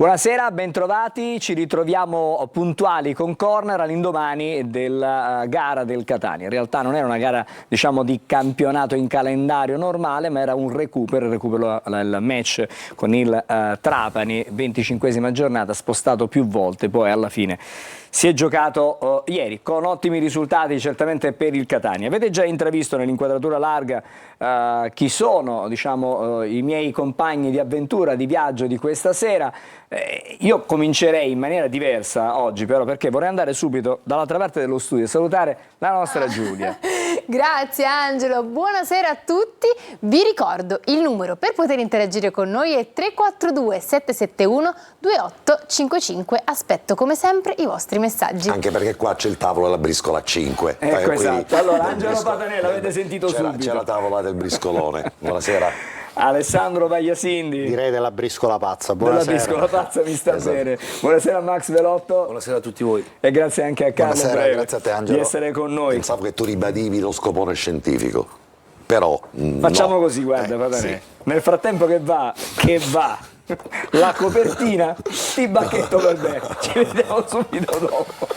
Buonasera, bentrovati, ci ritroviamo puntuali con Corner all'indomani della gara del Catania. In realtà non era una gara, diciamo, di campionato in calendario normale, ma era un recupero il match con il Trapani, 25esima giornata, spostato più volte, poi alla fine si è giocato ieri con ottimi risultati certamente per il Catania. Avete già intravisto nell'inquadratura larga chi sono, diciamo, i miei compagni di avventura, di viaggio di questa sera. Io comincerei in maniera diversa oggi, però, perché vorrei andare subito dall'altra parte dello studio e salutare la nostra Giulia. Grazie Angelo, buonasera a tutti. Vi ricordo il numero per poter interagire con noi è 342 771 2855. Aspetto come sempre i vostri messaggi. Anche perché qua c'è il tavolo della briscola a 5. Ecco, esatto. Allora, Angelo Patanella, avete sentito subito. C'è la tavola del briscolone. Buonasera. Alessandro Vagliasindi. Direi della briscola pazza. Buonasera. Della briscola pazza mi sta bene. Buonasera a Max Velotto. Buonasera a tutti voi. E grazie anche a Carlo Breve, grazie a te, Angelo, di essere con noi. Pensavo che tu ribadivi lo scopone scientifico, però facciamo no. così, guarda, Patanella. Sì. Nel frattempo che va la copertina di Bacchetto per me. Ci vediamo subito dopo.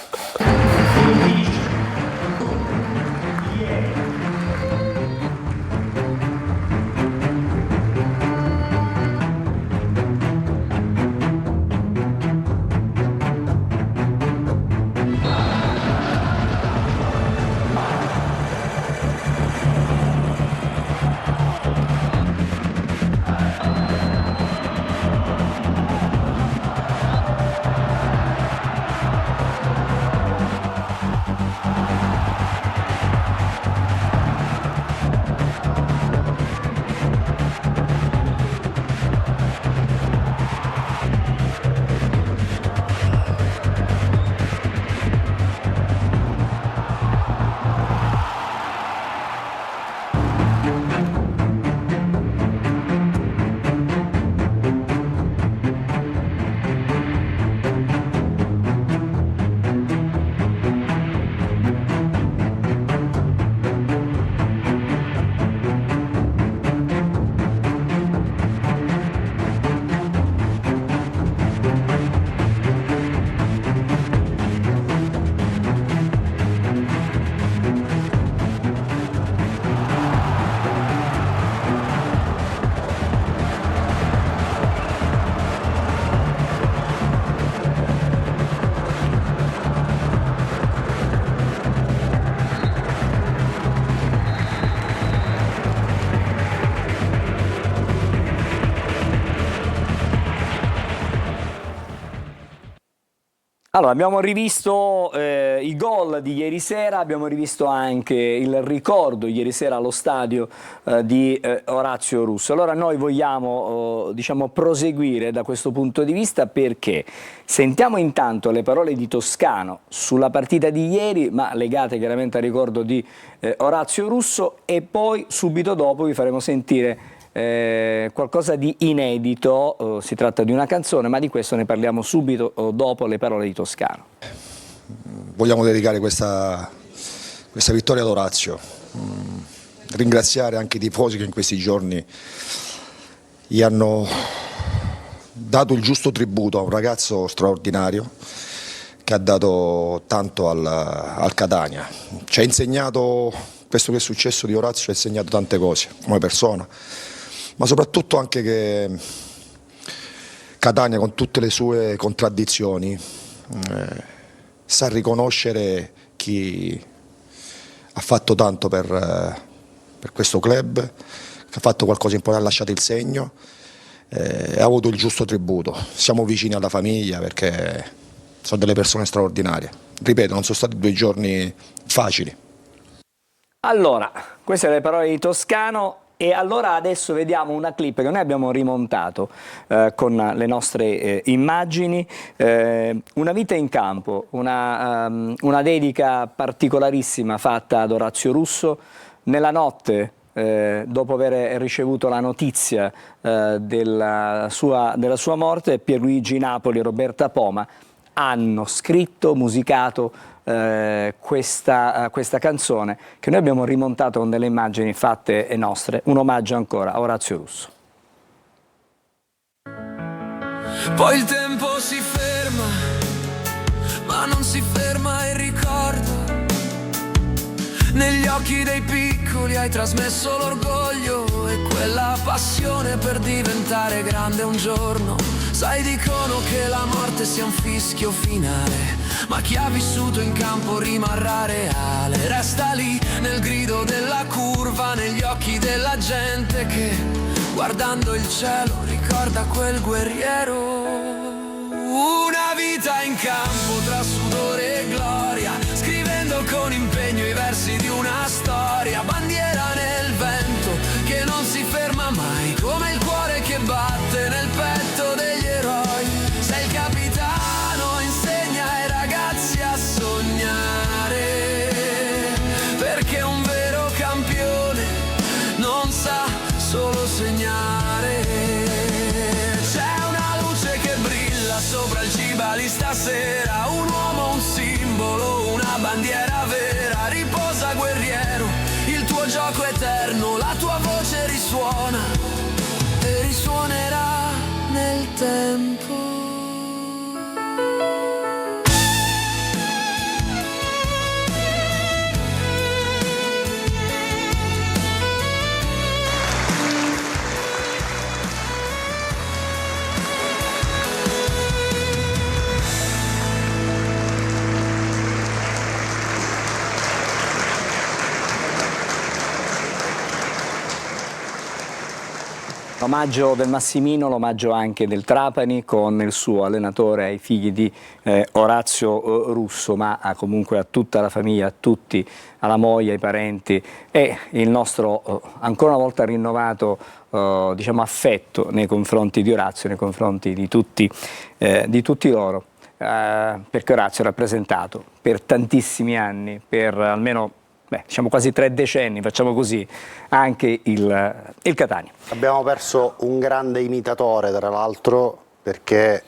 Allora, abbiamo rivisto i gol di ieri sera, abbiamo rivisto anche il ricordo ieri sera allo stadio di Orazio Russo. Allora noi vogliamo diciamo, proseguire da questo punto di vista, perché sentiamo intanto le parole di Toscano sulla partita di ieri, ma legate chiaramente al ricordo di Orazio Russo, e poi subito dopo vi faremo sentire qualcosa di inedito. Si tratta di una canzone, ma di questo ne parliamo subito dopo le parole di Toscano. Vogliamo dedicare questa vittoria ad Orazio, ringraziare anche i tifosi che in questi giorni gli hanno dato il giusto tributo a un ragazzo straordinario che ha dato tanto al Catania. Ci ha insegnato, questo che è successo di Orazio ci ha insegnato tante cose come persona, ma soprattutto anche che Catania, con tutte le sue contraddizioni, sa riconoscere chi ha fatto tanto per questo club, che ha fatto qualcosa di importante, ha lasciato il segno, ha avuto il giusto tributo. Siamo vicini alla famiglia perché sono delle persone straordinarie. Ripeto, non sono stati 2 giorni facili. Allora, queste sono le parole di Toscano. E allora adesso vediamo una clip che noi abbiamo rimontato con le nostre immagini, una vita in campo, una dedica particolarissima fatta ad Orazio Russo. Nella notte, dopo aver ricevuto la notizia della sua morte, Pierluigi Napoli e Roberta Poma hanno scritto, musicato questa canzone, che noi abbiamo rimontato con delle immagini fatte nostre, un omaggio ancora a Orazio Russo. Poi il tempo si ferma, ma non si ferma il ricordo. Negli occhi dei piccoli hai trasmesso l'orgoglio e quella passione per diventare grande un giorno. Sai, dicono che la morte sia un fischio finale, ma chi ha vissuto in campo rimarrà reale. Resta lì nel grido della curva, negli occhi della gente che, guardando il cielo, ricorda quel guerriero. Una vita in campo tra sudore e gloria, scrivendo con impegno i versi di una storia. Bandiera nel vento che non si ferma mai, come il cuore che batte nel petto degli eroi. Sei il capitano, insegna ai ragazzi a sognare, perché un vero campione non sa solo segnare. Sopra il Cibali stasera, un uomo, un simbolo, una bandiera vera. Riposa guerriero, il tuo gioco eterno, la tua voce risuona e risuonerà nel tempo. L'omaggio del Massimino, l'omaggio anche del Trapani con il suo allenatore ai figli di Orazio Russo, ma comunque a tutta la famiglia, a tutti, alla moglie, ai parenti e il nostro ancora una volta rinnovato diciamo, affetto nei confronti di Orazio, nei confronti di tutti loro, perché Orazio ha rappresentato per tantissimi anni, per almeno diciamo quasi 3 decenni, facciamo così, anche il Catania. Abbiamo perso un grande imitatore, tra l'altro, perché,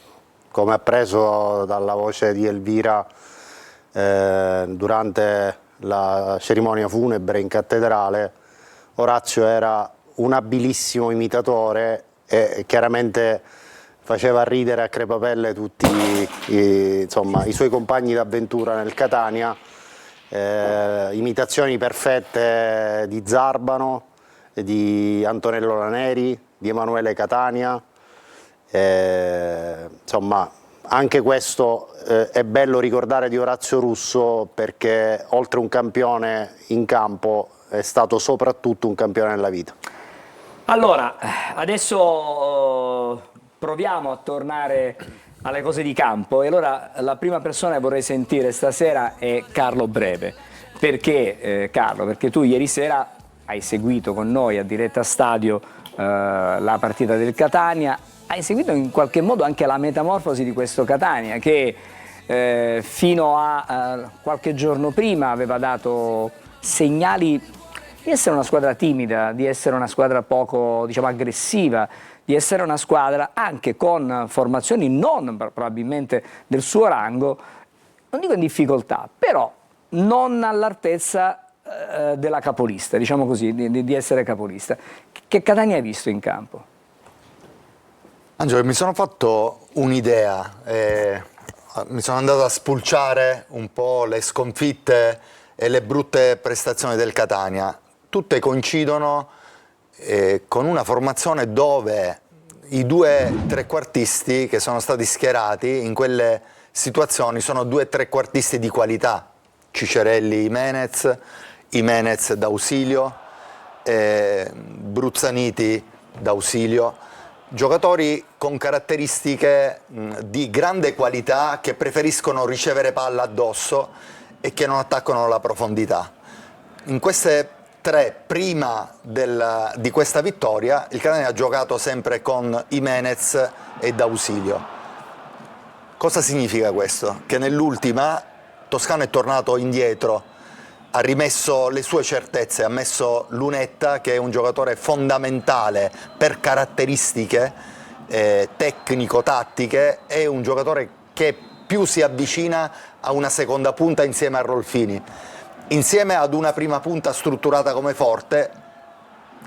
come appreso dalla voce di Elvira durante la cerimonia funebre in cattedrale, Orazio era un abilissimo imitatore e chiaramente faceva ridere a crepapelle tutti i suoi compagni d'avventura nel Catania. Imitazioni perfette di Zarbano, di Antonello Laneri, di Emanuele Catania, insomma anche questo è bello ricordare di Orazio Russo, perché oltre un campione in campo è stato soprattutto un campione nella vita. Allora, adesso proviamo a tornare alle cose di campo e allora la prima persona che vorrei sentire stasera è Carlo Breve. Perché Carlo? Perché tu ieri sera hai seguito con noi a Diretta Stadio la partita del Catania, hai seguito in qualche modo anche la metamorfosi di questo Catania che fino a qualche giorno prima aveva dato segnali di essere una squadra timida, di essere una squadra poco, diciamo, aggressiva, di essere una squadra anche con formazioni non probabilmente del suo rango, non dico in difficoltà, però non all'altezza della capolista, diciamo così, di essere capolista. Che Catania hai visto in campo? Angelo, mi sono fatto un'idea, mi sono andato a spulciare un po' le sconfitte e le brutte prestazioni del Catania. Tutte coincidono con una formazione dove i 2 trequartisti che sono stati schierati in quelle situazioni sono 2 trequartisti di qualità: Cicerelli, Imenez d'ausilio, Bruzzaniti d'ausilio, giocatori con caratteristiche di grande qualità che preferiscono ricevere palla addosso e che non attaccano la profondità. In queste 3, prima di questa vittoria, il Catania ha giocato sempre con Imenez e d'ausilio. Cosa significa questo? Che nell'ultima Toscano è tornato indietro, ha rimesso le sue certezze, ha messo Lunetta, che è un giocatore fondamentale per caratteristiche tecnico-tattiche, è un giocatore che più si avvicina a una seconda punta insieme a Rolfini. Insieme ad una prima punta strutturata come Forte,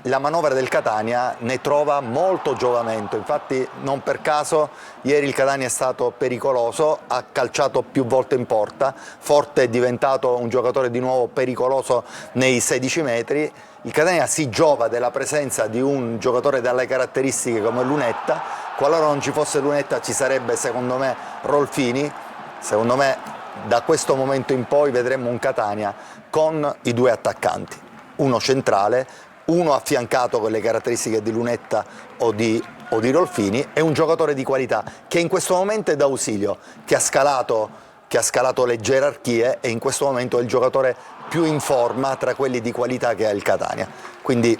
la manovra del Catania ne trova molto giovamento, infatti non per caso ieri il Catania è stato pericoloso, ha calciato più volte in porta, Forte è diventato un giocatore di nuovo pericoloso nei 16 metri, il Catania si giova della presenza di un giocatore dalle caratteristiche come Lunetta, qualora non ci fosse Lunetta ci sarebbe secondo me Rolfini, secondo me da questo momento in poi vedremo un Catania con i due attaccanti, uno centrale, uno affiancato con le caratteristiche di Lunetta o di Rolfini e un giocatore di qualità che in questo momento è d'ausilio, che ha scalato le gerarchie e in questo momento è il giocatore più in forma tra quelli di qualità che ha il Catania. Quindi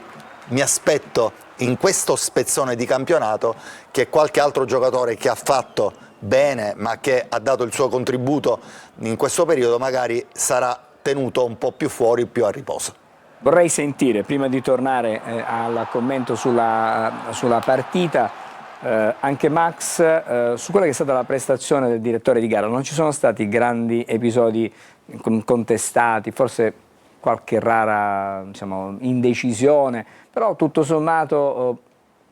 mi aspetto in questo spezzone di campionato che qualche altro giocatore che ha fatto bene ma che ha dato il suo contributo in questo periodo magari sarà tenuto un po' più fuori, più a riposo. Vorrei sentire, prima di tornare al commento sulla partita, anche Max, su quella che è stata la prestazione del direttore di gara. Non ci sono stati grandi episodi contestati, forse qualche rara, diciamo, indecisione, però tutto sommato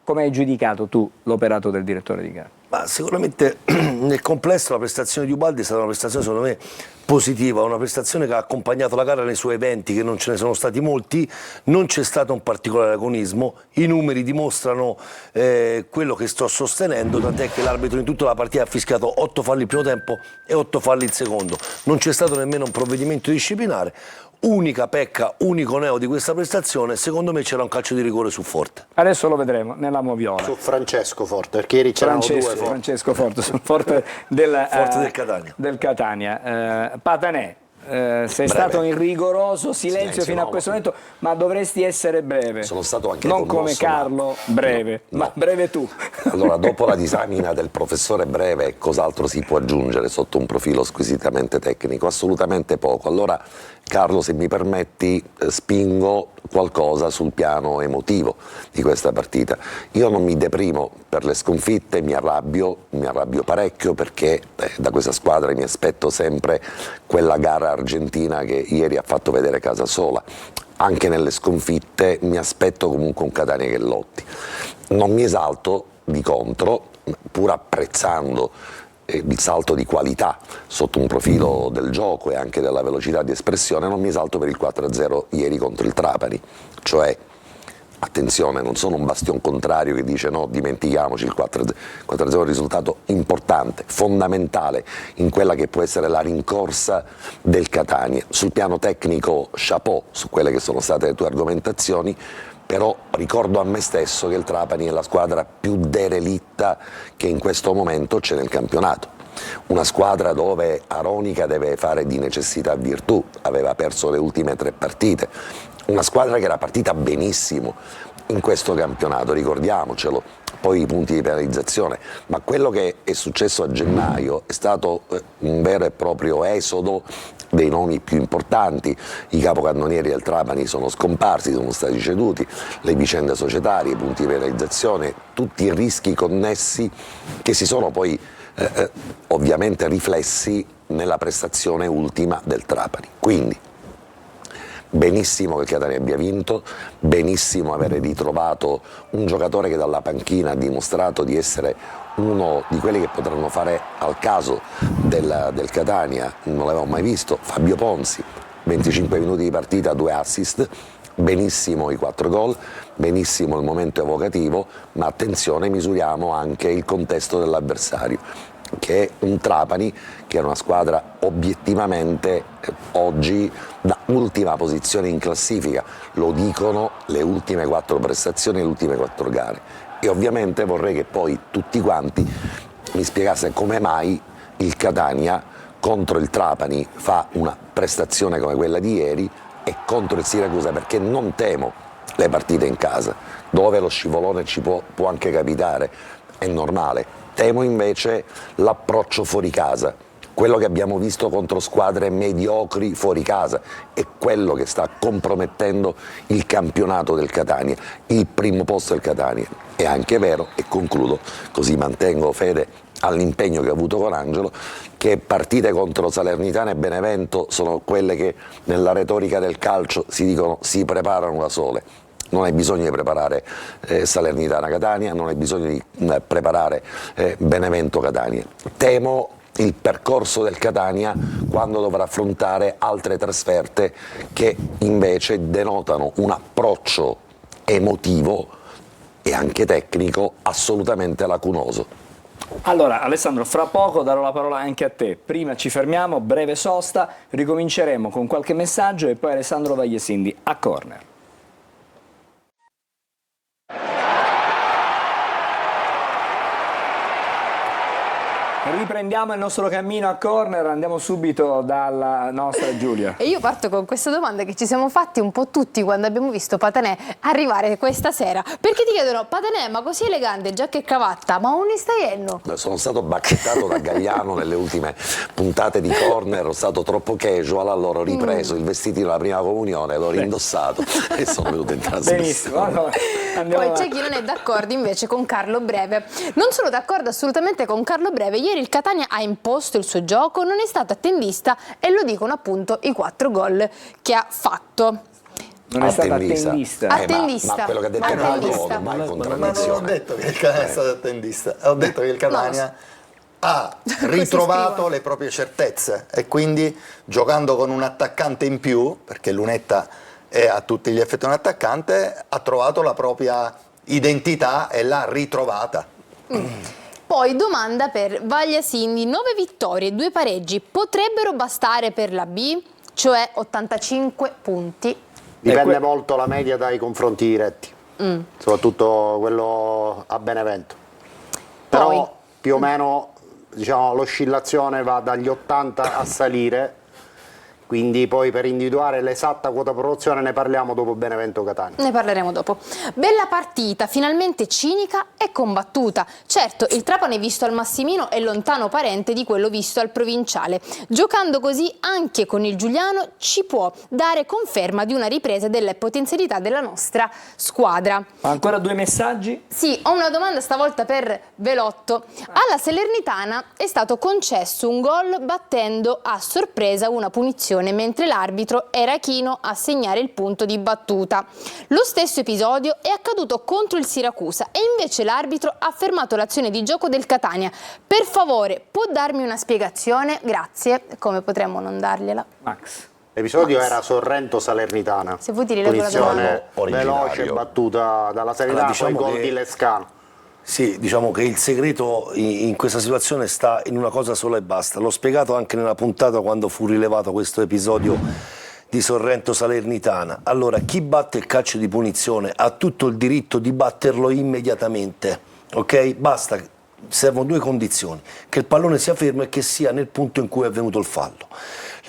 come hai giudicato tu l'operato del direttore di gara? Ma sicuramente nel complesso la prestazione di Ubaldi è stata una prestazione secondo me positiva, una prestazione che ha accompagnato la gara nei suoi eventi, che non ce ne sono stati molti, non c'è stato un particolare agonismo, i numeri dimostrano quello che sto sostenendo, tant'è che l'arbitro in tutta la partita ha fischiato 8 falli il primo tempo e 8 falli il secondo, non c'è stato nemmeno un provvedimento disciplinare. Unica pecca, unico neo di questa prestazione, secondo me c'era un calcio di rigore su Forte. Adesso lo vedremo nella moviola. Su Francesco Forte, perché ieri c'erano due Forte. Francesco Forte, sul Forte del Catania. Patanè, sei stato in rigoroso silenzio fino a questo momento, ma dovresti essere breve. Sono stato anche non commosso, come Carlo, breve, no. ma breve tu. Allora, dopo la disamina del professore Breve, cos'altro si può aggiungere sotto un profilo squisitamente tecnico? Assolutamente poco. Allora, Carlo, se mi permetti, spingo qualcosa sul piano emotivo di questa partita. Io non mi deprimo per le sconfitte, mi arrabbio parecchio perché da questa squadra mi aspetto sempre quella gara argentina che ieri ha fatto vedere casa sola. Anche nelle sconfitte mi aspetto comunque un Catania che lotti. Non mi esalto di contro, pur apprezzando il salto di qualità sotto un profilo del gioco e anche della velocità di espressione, non mi esalto per il 4-0 ieri contro il Trapani, cioè attenzione, non sono un bastion contrario che dice no, dimentichiamoci il 4-0, è un risultato importante, fondamentale in quella che può essere la rincorsa del Catania. Sul piano tecnico chapeau su quelle che sono state le tue argomentazioni, però ricordo a me stesso che il Trapani è la squadra più derelitta che in questo momento c'è nel campionato. Una squadra dove Aronica deve fare di necessità virtù, aveva perso le ultime 3 partite. Una squadra che era partita benissimo in questo campionato, ricordiamocelo, poi i punti di penalizzazione, ma quello che è successo a gennaio è stato un vero e proprio esodo dei nomi più importanti, i capocannonieri del Trapani sono scomparsi, sono stati ceduti, le vicende societarie, i punti di penalizzazione, tutti i rischi connessi che si sono poi ovviamente riflessi nella prestazione ultima del Trapani. Quindi benissimo che il Catania abbia vinto, benissimo avere ritrovato un giocatore che dalla panchina ha dimostrato di essere uno di quelli che potranno fare al caso del Catania, non l'avevamo mai visto, Fabio Ponzi, 25 minuti di partita, 2 assist, benissimo i 4 gol, benissimo il momento evocativo, ma attenzione, misuriamo anche il contesto dell'avversario, che è un Trapani che è una squadra obiettivamente oggi da ultima posizione in classifica, lo dicono le ultime 4 prestazioni e le ultime 4 gare, e ovviamente vorrei che poi tutti quanti mi spiegasse come mai il Catania contro il Trapani fa una prestazione come quella di ieri e contro il Siracusa, perché non temo le partite in casa dove lo scivolone ci può anche capitare, è normale. Temo invece l'approccio fuori casa, quello che abbiamo visto contro squadre mediocri fuori casa, è quello che sta compromettendo il campionato del Catania, il primo posto del Catania. È anche vero, e concludo, così mantengo fede all'impegno che ho avuto con Angelo, che partite contro Salernitana e Benevento sono quelle che nella retorica del calcio si dicono si preparano da sole. non hai bisogno di preparare Salernitana-Catania, non hai bisogno di preparare Benevento-Catania. Temo il percorso del Catania quando dovrà affrontare altre trasferte che invece denotano un approccio emotivo e anche tecnico assolutamente lacunoso. Allora Alessandro, fra poco darò la parola anche a te. Prima ci fermiamo, breve sosta, ricominceremo con qualche messaggio e poi Alessandro Vagliesindi a Corner. Riprendiamo il nostro cammino a Corner, andiamo subito dalla nostra Giulia. E io parto con questa domanda che ci siamo fatti un po' tutti quando abbiamo visto Patanè arrivare questa sera. Perché ti chiedono, Patanè, ma così elegante, giacca e cravatta, ma non ne stai enno? Sono stato bacchettato da Gagliano nelle ultime puntate di Corner, ero stato troppo casual, allora ho ripreso il vestitino della prima comunione, l'ho riindossato e sono venuto in trasmissione. Benissimo, allora, andiamo Poi c'è avanti. chi non è d'accordo invece con Carlo Breve. Non sono d'accordo assolutamente con Carlo Breve. Ieri il Catania ha imposto il suo gioco, non è stato attendista e lo dicono appunto i 4 gol che ha fatto. Non è stato attendista. Attendista. Ma quello che ha detto Carlo non mai Ma non ho contraddizione. detto che il Catania è stato attendista, ho detto che il Catania ha ritrovato le proprie certezze e quindi giocando con un attaccante in più, perché Lunetta è a tutti gli effetti un attaccante, ha trovato la propria identità e l'ha ritrovata. Poi domanda per Vagliasindi, 9 vittorie, 2 pareggi potrebbero bastare per la B, cioè 85 punti? Dipende molto la media dai confronti diretti, soprattutto quello a Benevento. Però Poi. più o meno diciamo, l'oscillazione va dagli 80 a salire, quindi poi per individuare l'esatta quota promozione ne parliamo dopo Benevento-Catania. Ne parleremo dopo. Bella partita, finalmente cinica e combattuta. Certo, il Trapani visto al Massimino è lontano parente di quello visto al Provinciale. Giocando così anche con il Giuliano ci può dare conferma di una ripresa delle potenzialità della nostra squadra. Ancora 2 messaggi? Sì, ho una domanda stavolta per Velotto. Alla Salernitana è stato concesso un gol battendo a sorpresa una punizione mentre l'arbitro era chino a segnare il punto di battuta. Lo stesso episodio è accaduto contro il Siracusa e invece l'arbitro ha fermato l'azione di gioco del Catania. Per favore, può darmi una spiegazione? Grazie. Come potremmo non dargliela? Max. L'episodio era Sorrento-Salernitana, Se vuoi ti rileggo la domanda. punizione veloce battuta dalla Salernitana, Allora, diciamo poi gol che- di Lescano. Sì, diciamo che il segreto in questa situazione sta in una cosa sola e basta. L'ho spiegato anche nella puntata quando fu rilevato questo episodio di Sorrento-Salernitana. Allora, chi batte il calcio di punizione ha tutto il diritto di batterlo immediatamente, ok? Basta, servono 2 condizioni, che il pallone sia fermo e che sia nel punto in cui è avvenuto il fallo.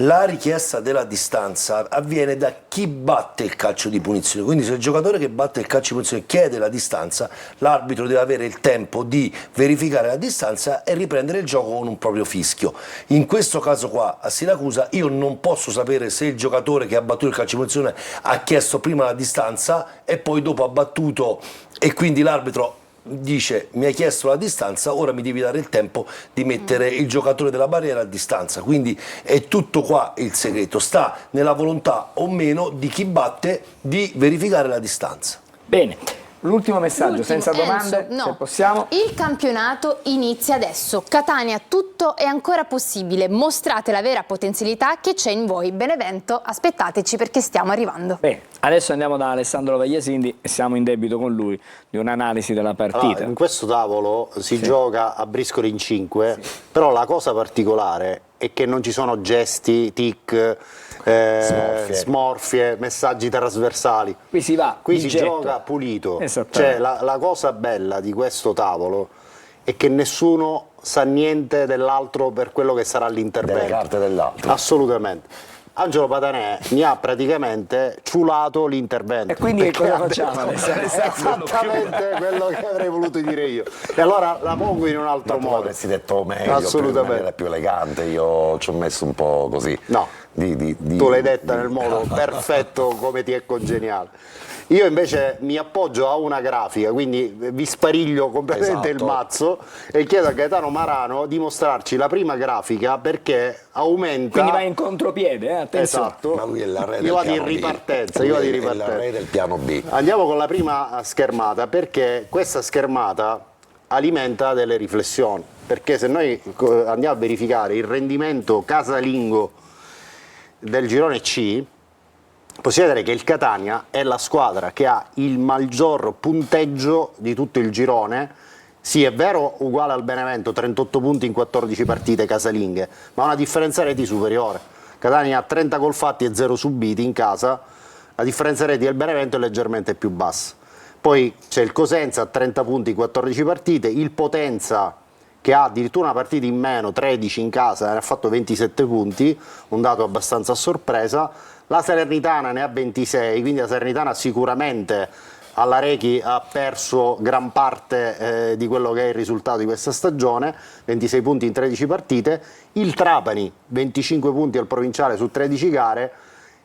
La richiesta della distanza avviene da chi batte il calcio di punizione, quindi se il giocatore che batte il calcio di punizione chiede la distanza, l'arbitro deve avere il tempo di verificare la distanza e riprendere il gioco con un proprio fischio. In questo caso qua a Siracusa io non posso sapere se il giocatore che ha battuto il calcio di punizione ha chiesto prima la distanza e poi dopo ha battuto e quindi l'arbitro dice mi hai chiesto la distanza, ora mi devi dare il tempo di mettere il giocatore della barriera a distanza, quindi è tutto qua il segreto, sta nella volontà o meno di chi batte di verificare la distanza. Bene. L'ultimo messaggio, L'ultimo, senza domande, Enzo, no. se possiamo. Il campionato inizia adesso. Catania, tutto è ancora possibile. Mostrate la vera potenzialità che c'è in voi. Benevento, aspettateci perché stiamo arrivando. Bene, adesso andiamo da Alessandro Vagliesindi e siamo in debito con lui di un'analisi della partita. Allora, in questo tavolo si gioca a briscoli in 5, però la cosa particolare è che non ci sono gesti, tic, smorfie, messaggi trasversali. Qui si va, Qui di si getto. gioca pulito. Esattamente. Cioè, la cosa bella di questo tavolo è che nessuno sa niente dell'altro per quello che sarà l'intervento. Delle carte dell'altro. Assolutamente. Angelo Patanè mi ha praticamente ciulato l'intervento. E quindi Perché cosa ha facciamo detto adesso? esattamente quello che avrei voluto dire io. E allora la pongo in un altro Ma tu modo. avresti detto meglio, Assolutamente. in maniera più elegante, io ci ho messo un po' così. No, tu l'hai detta nel modo perfetto come ti è congeniale. Io invece mi appoggio a una grafica, quindi vi spariglio completamente il mazzo e chiedo a Gaetano Marano di mostrarci la prima grafica, perché aumenta... Quindi vai in contropiede, attenzione. Esatto. Ma lui è la re del Io vado in piano B. ripartenza, Lui io vado in è la ripartenza. re del piano B. Andiamo con la prima schermata, perché questa schermata alimenta delle riflessioni, perché se noi andiamo a verificare il rendimento casalingo del girone C, possiamo vedere che il Catania è la squadra che ha il maggior punteggio di tutto il girone. Sì, è vero, uguale al Benevento, 38 punti in 14 partite casalinghe, ma ha una differenza reti superiore. Catania ha 30 gol fatti e 0 subiti in casa, la differenza reti del Benevento è leggermente più bassa. Poi c'è il Cosenza a 30 punti in 14 partite, il Potenza che ha addirittura una partita in meno, 13 in casa, ne ha fatto 27 punti, un dato abbastanza a sorpresa. La Salernitana ne ha 26, quindi la Salernitana sicuramente alla Rechi ha perso gran parte di quello che è il risultato di questa stagione, 26 punti in 13 partite. Il Trapani 25 punti al provinciale su 13 gare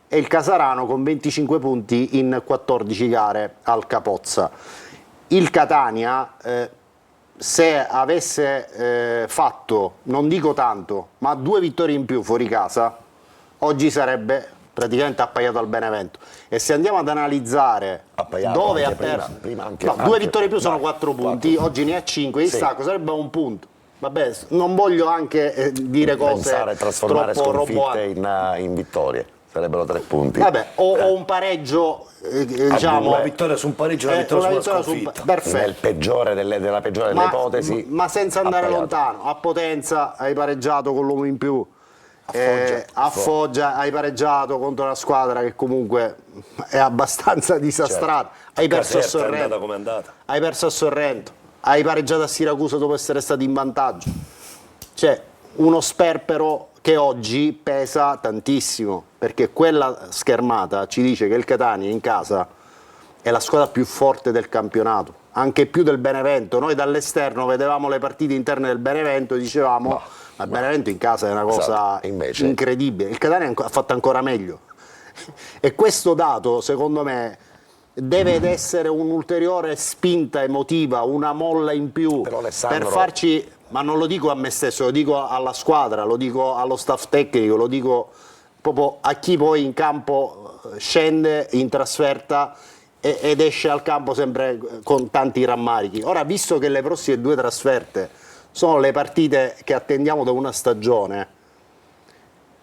e il Casarano con 25 punti in 14 gare al Capozza. Il Catania, se avesse fatto, non dico tanto, ma 2 vittorie in più fuori casa, oggi sarebbe praticamente appaiato al Benevento. E se andiamo ad analizzare Appaiato dove ha anche perso, prima anche, no, anche, 2 vittorie in più sono dai, 4 punti, oggi ne ha 5, il Stacco sarebbe a 1 punto. Vabbè, non voglio anche dire cose pensare, trasformare troppo sconfitte in vittorie, sarebbero 3 punti. Vabbè, o un pareggio, diciamo, una vittoria su un pareggio, una vittoria su una sconfitta. perfetto. Nella peggiore delle ipotesi. Ma senza andare appaiato. lontano, a Potenza hai pareggiato con l'uomo in più, a Foggia hai pareggiato contro una squadra che comunque è abbastanza disastrata, hai perso a Caserta è andata Sorrento, come è andata. hai perso a Sorrento, hai pareggiato a Siracusa dopo essere stati in vantaggio. C'è uno sperpero che oggi pesa tantissimo, perché quella schermata ci dice che il Catania in casa è la squadra più forte del campionato, anche più del Benevento. Noi dall'esterno vedevamo le partite interne del Benevento e dicevamo ma il Benevento in casa è una cosa invece incredibile. Il Catania ha fatto ancora meglio e questo dato secondo me deve essere un'ulteriore spinta emotiva, una molla in più Però, Alessandro, per farci, ma non lo dico a me stesso, lo dico alla squadra, lo dico allo staff tecnico, lo dico proprio a chi poi in campo scende in trasferta ed esce al campo sempre con tanti rammarichi. Ora, visto che le prossime 2 trasferte sono le partite che attendiamo da una stagione,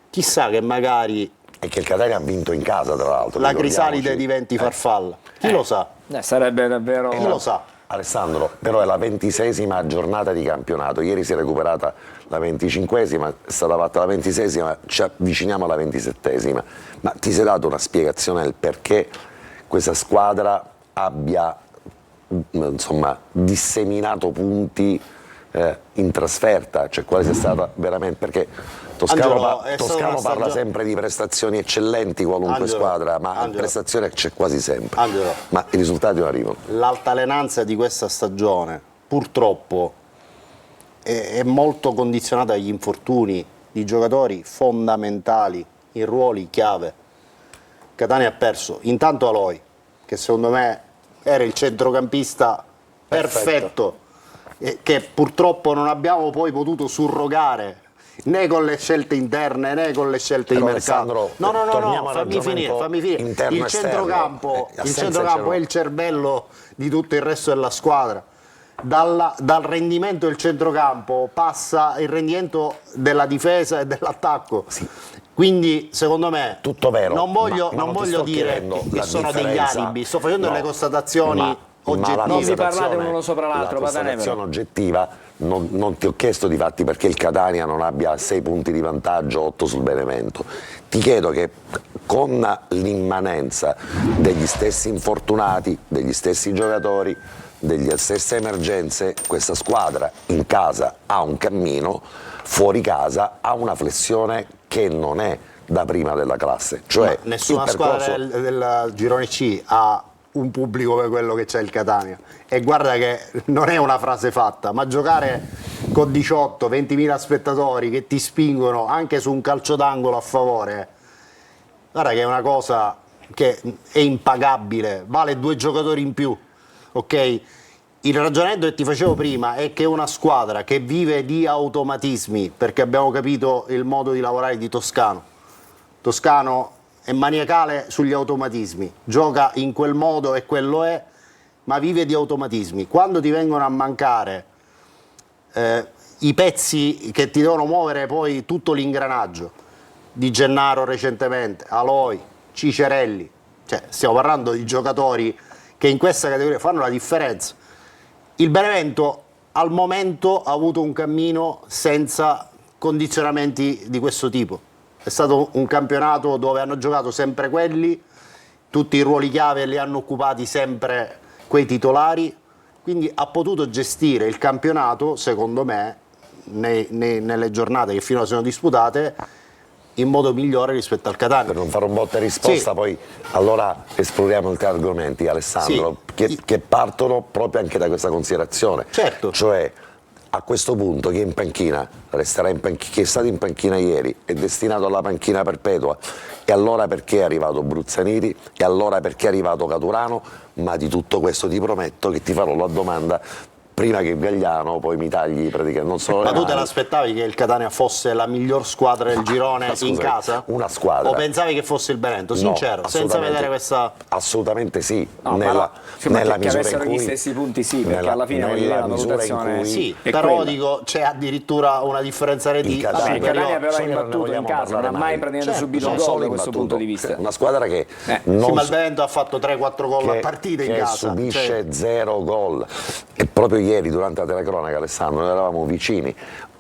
chissà che magari E che il Catania ha vinto in casa, tra l'altro. la Crisalide diventi farfalla. Chi lo sa? Sarebbe davvero... Chi lo sa? Alessandro, però è la 26ª giornata di campionato, ieri si è recuperata la 25ª, è stata fatta la 26ª, ci avviciniamo alla 27ª, ma ti sei dato una spiegazione del perché questa squadra abbia insomma disseminato punti in trasferta, cioè quale sia stata veramente, perché Toscano, Toscano parla sempre di prestazioni eccellenti qualunque squadra, ma prestazione c'è quasi sempre, ma i risultati non arrivano. L'altalenanza di questa stagione purtroppo è molto condizionata dagli infortuni di giocatori fondamentali in ruoli chiave. Catania ha perso intanto Aloy, che secondo me era il centrocampista perfetto, che purtroppo non abbiamo poi potuto surrogare né con le scelte interne né con le scelte di mercato. No, fammi finire. Il centrocampo è il cervello di tutto il resto della squadra. Dal rendimento del centrocampo passa il rendimento della difesa e dell'attacco. Sì. Quindi secondo me tutto vero, non voglio sto dire che sono degli alibi, sto facendo delle constatazioni oggettive. Non vi parlate uno sopra l'altro, la constatazione oggettiva, non ti ho chiesto di fatti perché il Catania non abbia 6 punti di vantaggio, 8 sul Benevento. Ti chiedo che con l'immanenza degli stessi infortunati, degli stessi giocatori, delle stesse emergenze, questa squadra in casa ha un cammino, fuori casa ha una flessione che non è da prima della classe. Cioè, nessuna squadra del girone C ha un pubblico come quello che c'è il Catania, e guarda che non è una frase fatta, ma giocare con 18-20.000 spettatori che ti spingono anche su un calcio d'angolo a favore, guarda che è una cosa che è impagabile, vale 2 giocatori in più, ok? Il ragionamento che ti facevo prima è che è una squadra che vive di automatismi, perché abbiamo capito il modo di lavorare di Toscano. Toscano è maniacale sugli automatismi, gioca in quel modo e quello è, ma vive di automatismi. Quando ti vengono a mancare i pezzi che ti devono muovere poi tutto l'ingranaggio, Di Gennaro recentemente, Aloi, Cicerelli, cioè stiamo parlando di giocatori che in questa categoria fanno la differenza. Il Benevento al momento ha avuto un cammino senza condizionamenti di questo tipo. È stato un campionato dove hanno giocato sempre quelli, tutti i ruoli chiave li hanno occupati sempre quei titolari, quindi ha potuto gestire il campionato, secondo me, nelle giornate che finora sono disputate, in modo migliore rispetto al Catania. Per non fare un botta e risposta, Sì. poi allora esploriamo altri argomenti, Alessandro, che partono proprio anche da questa considerazione. Certo. Cioè, a questo punto chi è in panchina resterà in panchina, chi è stato in panchina ieri è destinato alla panchina perpetua, e allora perché è arrivato Bruzzaniti, e allora perché è arrivato Caturano? Ma di tutto questo ti prometto che ti farò la domanda prima che Gagliano poi mi tagli praticamente. Non solo Ma tu te l'aspettavi che il Catania fosse la miglior squadra del girone ma scusa, in casa? una squadra. O pensavi che fosse il Benevento? Sincero, No, senza assolutamente- vedere questa... Assolutamente sì, No, nella che misura avessero in gli cui, stessi punti sì, perché alla fine voglio dire, nella la misura in valutazione cui Sì, è però quella. dico, c'è addirittura una differenza reti Il Catania- Vabbè, il Catania però So ha che non ne imbattuto in vogliamo casa, non ha parlare mai mai. praticamente Certo, subito non gol solo da questo imbattuto, punto di vista. una squadra che non Sì, ma il Benevento ha fatto 3-4 gol a partita in che casa. subisce cioè, 0 gol, e proprio ieri durante la telecronaca, Alessandro, noi eravamo vicini,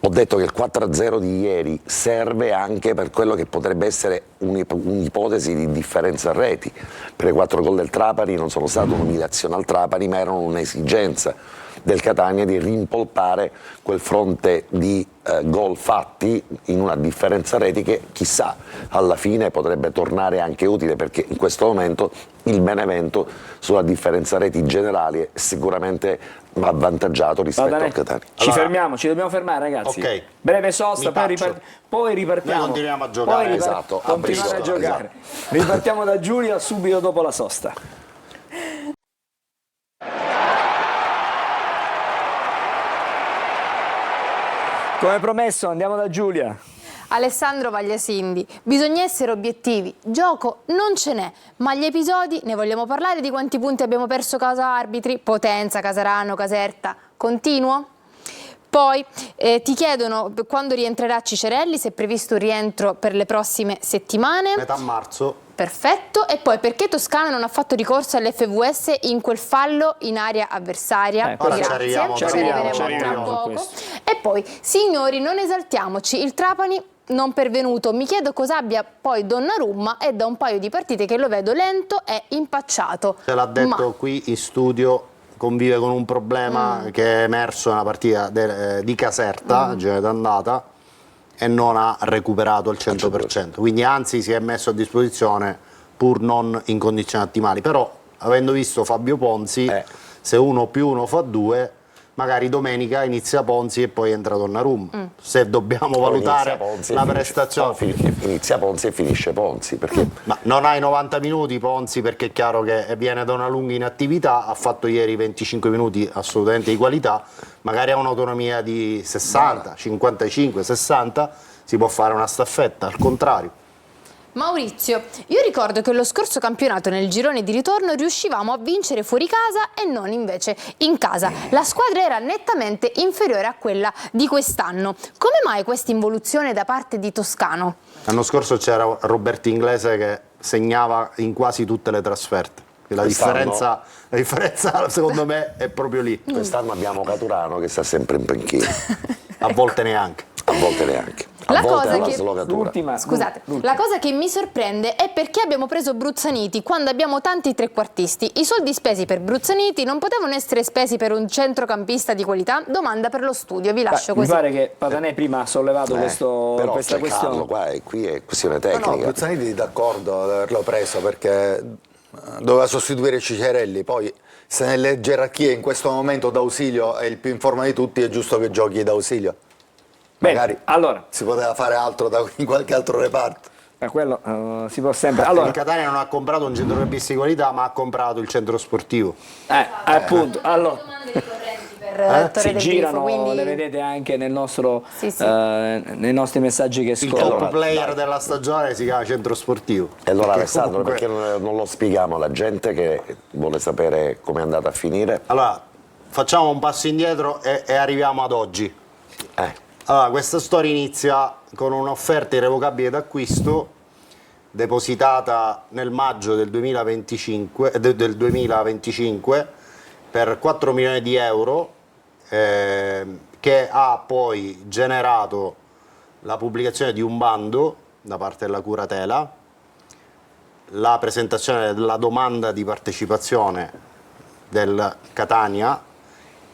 ho detto che il 4-0 di ieri serve anche per quello che potrebbe essere un'ipotesi di differenza a reti, perché i 4 gol del Trapani non sono state un'umiliazione al Trapani, ma erano un'esigenza del Catania di rimpolpare quel fronte di gol fatti in una differenza reti che chissà alla fine potrebbe tornare anche utile, perché in questo momento il Benevento sulla differenza reti generali è sicuramente avvantaggiato rispetto Padane, al Catania. ci Allora- fermiamo, ci dobbiamo fermare ragazzi. Ok. Breve sosta, Mi poi, taccio. poi ripartiamo. Noi continuiamo a giocare, Poi esatto, a continuare a Bristol, giocare. Ripartiamo da Giulia subito dopo la sosta. Come promesso andiamo da Giulia. Alessandro Vagliasindi, bisogna essere obiettivi, gioco non ce n'è, ma gli episodi, ne vogliamo parlare di quanti punti abbiamo perso causa arbitri, Potenza, Casarano, Caserta, continuo? Poi ti chiedono quando rientrerà Cicerelli, se è previsto un rientro per le prossime settimane. metà marzo. Perfetto, e poi perché Toscana non ha fatto ricorso all'FVS in quel fallo in area avversaria? Ora Grazie, ci arriviamo, ci ci arriveremo arriviamo tra a poco. questo. E poi, signori, non esaltiamoci, il Trapani non pervenuto, mi chiedo cosa abbia poi Donnarumma, è da un paio di partite che lo vedo lento e impacciato. Ce l'ha detto Ma qui in studio, convive con un problema che è emerso nella partita di Caserta, girata andata, e non ha recuperato il 100%, quindi anzi si è messo a disposizione pur non in condizioni ottimali, però avendo visto Fabio Ponzi, se 1+1 fa 2, magari domenica inizia Ponzi e poi entra Donnarumma, se dobbiamo valutare la prestazione. Inizia Ponzi e finisce Ponzi, perché Ma non hai 90 minuti Ponzi, perché è chiaro che viene da una lunga inattività, ha fatto ieri 25 minuti assolutamente di qualità, magari ha un'autonomia di 60, 55, 60, si può fare una staffetta, al contrario. Maurizio, io ricordo che lo scorso campionato nel girone di ritorno riuscivamo a vincere fuori casa e non invece in casa. La squadra era nettamente inferiore a quella di quest'anno. Come mai questa involuzione da parte di Toscano? L'anno scorso c'era Roberto Inglese che segnava in quasi tutte le trasferte. La differenza secondo me è proprio lì, quest'anno abbiamo Caturano che sta sempre in panchina, a volte neanche. a volte neanche. A La volte cosa la che- slogatura. L'ultima. Scusate, la cosa che mi sorprende è perché abbiamo preso Bruzzaniti quando abbiamo tanti trequartisti. I soldi spesi per Bruzzaniti non potevano essere spesi per un centrocampista di qualità? Domanda per lo studio, vi lascio Mi così. pare che Patanè prima ha sollevato Però questa c'è Carlo questione. qua, e qui è questione No, tecnica. Bruzzaniti d'accordo di averlo preso perché doveva sostituire Cicerelli, poi se nelle gerarchie in questo momento d'ausilio è il più in forma di tutti, è giusto che giochi d'ausilio. Bene, Magari allora, si poteva fare altro in qualche altro reparto. quello si può sempre. Il Allora, Catania non ha comprato un centrocampista di qualità, ma ha comprato il centro sportivo. appunto, allora. Domande ricorrenti per Torre Si del girano, Grifo, quindi... le vedete anche nel nostro, Sì, sì. nei nostri messaggi che Il scorrono. top player della stagione si chiama centro sportivo. E allora Perché Alessandro, comunque- perché non lo spieghiamo alla gente che vuole sapere come è andata a finire? Allora, facciamo un passo indietro e arriviamo ad oggi. Allora, questa storia inizia con un'offerta irrevocabile d'acquisto depositata nel maggio del 2025, per 4 milioni di euro, che ha poi generato la pubblicazione di un bando da parte della curatela, la presentazione della domanda di partecipazione del Catania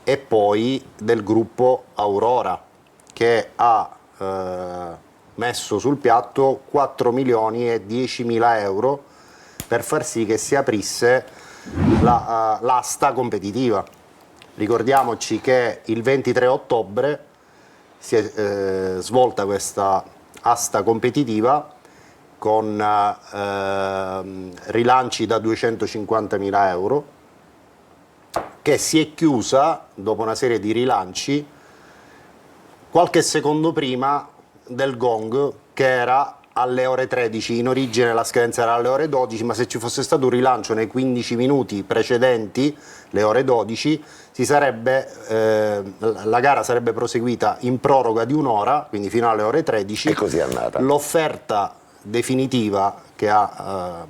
e poi del gruppo Aurora, che ha messo sul piatto 4 milioni e 10 mila euro per far sì che si aprisse l'asta competitiva. Ricordiamoci che il 23 ottobre si è svolta questa asta competitiva con rilanci da 250 mila euro, che si è chiusa dopo una serie di rilanci qualche secondo prima del gong, che era alle ore 13. In origine la scadenza era alle ore 12, ma se ci fosse stato un rilancio nei 15 minuti precedenti le ore 12, la gara sarebbe proseguita in proroga di un'ora, quindi fino alle ore 13. E così è andata. L'offerta definitiva, che ha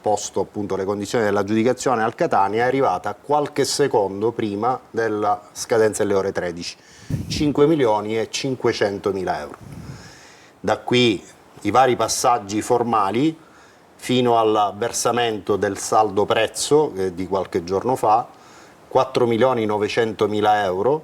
posto appunto le condizioni dell'aggiudicazione al Catania, è arrivata qualche secondo prima della scadenza delle ore 13, 5 milioni e 500 mila euro. Da qui i vari passaggi formali fino al versamento del saldo prezzo di qualche giorno fa, 4 milioni 900 mila euro,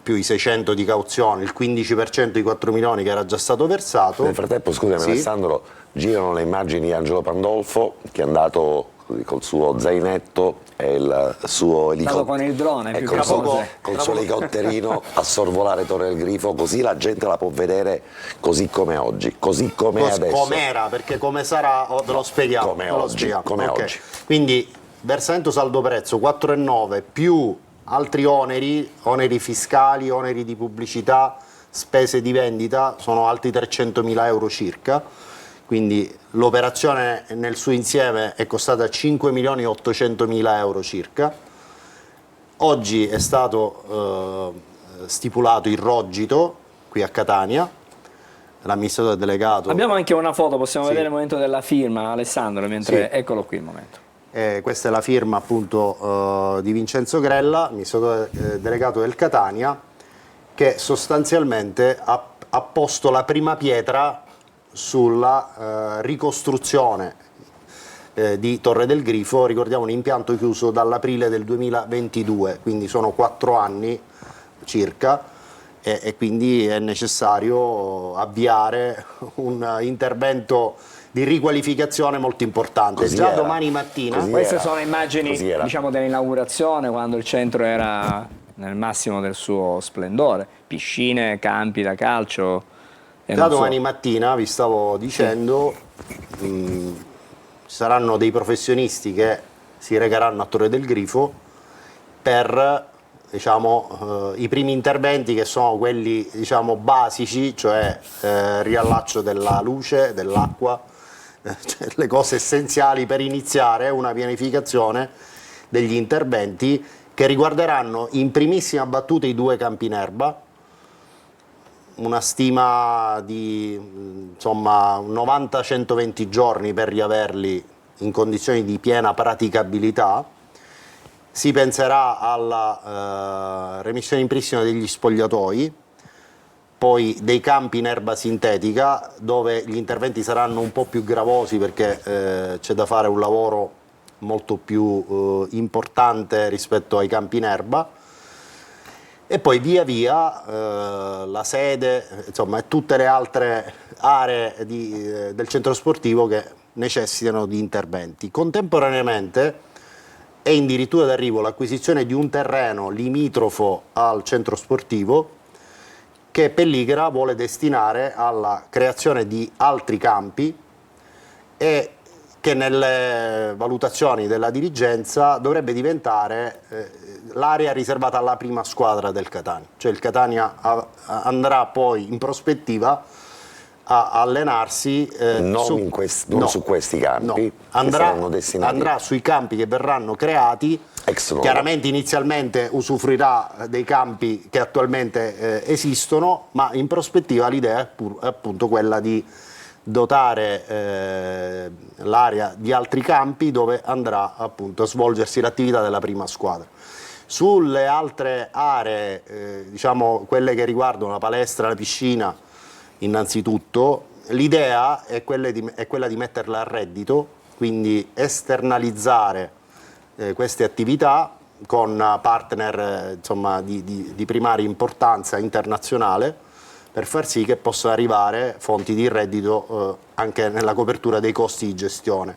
più i 600 di cauzione, il 15% di 4 milioni che era già stato versato. Nel frattempo, scusami Sì. Alessandro, girano le immagini di Angelo Pandolfo che è andato col suo zainetto e il suo Stato con il drone, più col che suo, cose. col suo elicotterino a sorvolare Torre del Grifo, così la gente la può vedere così come oggi, così come è adesso. Com'era, perché come sarà ve lo spieghiamo. Come ve lo oggi, spieghiamo. come Ok. oggi. Quindi versamento saldo prezzo 4,9 più altri oneri fiscali, oneri di pubblicità, spese di vendita, sono altri 300 mila euro circa. Quindi l'operazione nel suo insieme è costata 5 milioni e 800 mila euro circa. Oggi è stato stipulato il rogito qui a Catania, l'amministratore delegato. Abbiamo anche una foto, possiamo Sì. vedere il momento della firma, Alessandro, mentre Sì. eccolo qui il momento. Questa è la firma appunto di Vincenzo Grella, amministratore delegato del Catania, che sostanzialmente ha posto la prima pietra sulla ricostruzione di Torre del Grifo. Ricordiamo un impianto chiuso dall'aprile del 2022, quindi sono 4 anni circa, e quindi è necessario avviare un intervento di riqualificazione molto importante. Così Già era. domani mattina. Così Queste era. sono immagini, Così era. diciamo, dell'inaugurazione, quando il centro era nel massimo del suo splendore, piscine, campi da calcio. E Già non so. domani mattina, vi stavo dicendo, ci saranno dei professionisti che si recheranno a Torre del Grifo per, diciamo, i primi interventi, che sono quelli, diciamo, basici, cioè riallaccio della luce, dell'acqua, cioè le cose essenziali per iniziare una pianificazione degli interventi che riguarderanno in primissima battuta i 2 campi in erba. Una stima di insomma 90-120 giorni per riaverli in condizioni di piena praticabilità. Si penserà alla remissione in pristino degli spogliatoi, poi dei campi in erba sintetica, dove gli interventi saranno un po' più gravosi perché c'è da fare un lavoro molto più importante rispetto ai campi in erba. E poi via via la sede, insomma, e tutte le altre aree del centro sportivo che necessitano di interventi. Contemporaneamente è in dirittura d'arrivo l'acquisizione di un terreno limitrofo al centro sportivo, che Pellichera vuole destinare alla creazione di altri campi e che nelle valutazioni della dirigenza dovrebbe diventare l'area riservata alla prima squadra del Catania. Cioè il Catania andrà poi in prospettiva a allenarsi non su questi campi, andrà sui campi che verranno creati. Chiaramente inizialmente usufruirà dei campi che attualmente esistono, ma in prospettiva l'idea è appunto quella di dotare l'area di altri campi dove andrà appunto a svolgersi l'attività della prima squadra. Sulle altre aree, diciamo quelle che riguardano la palestra, la piscina, innanzitutto l'idea è quella di metterla a reddito, quindi esternalizzare queste attività con partner insomma, di primaria importanza internazionale, per far sì che possano arrivare fonti di reddito anche nella copertura dei costi di gestione.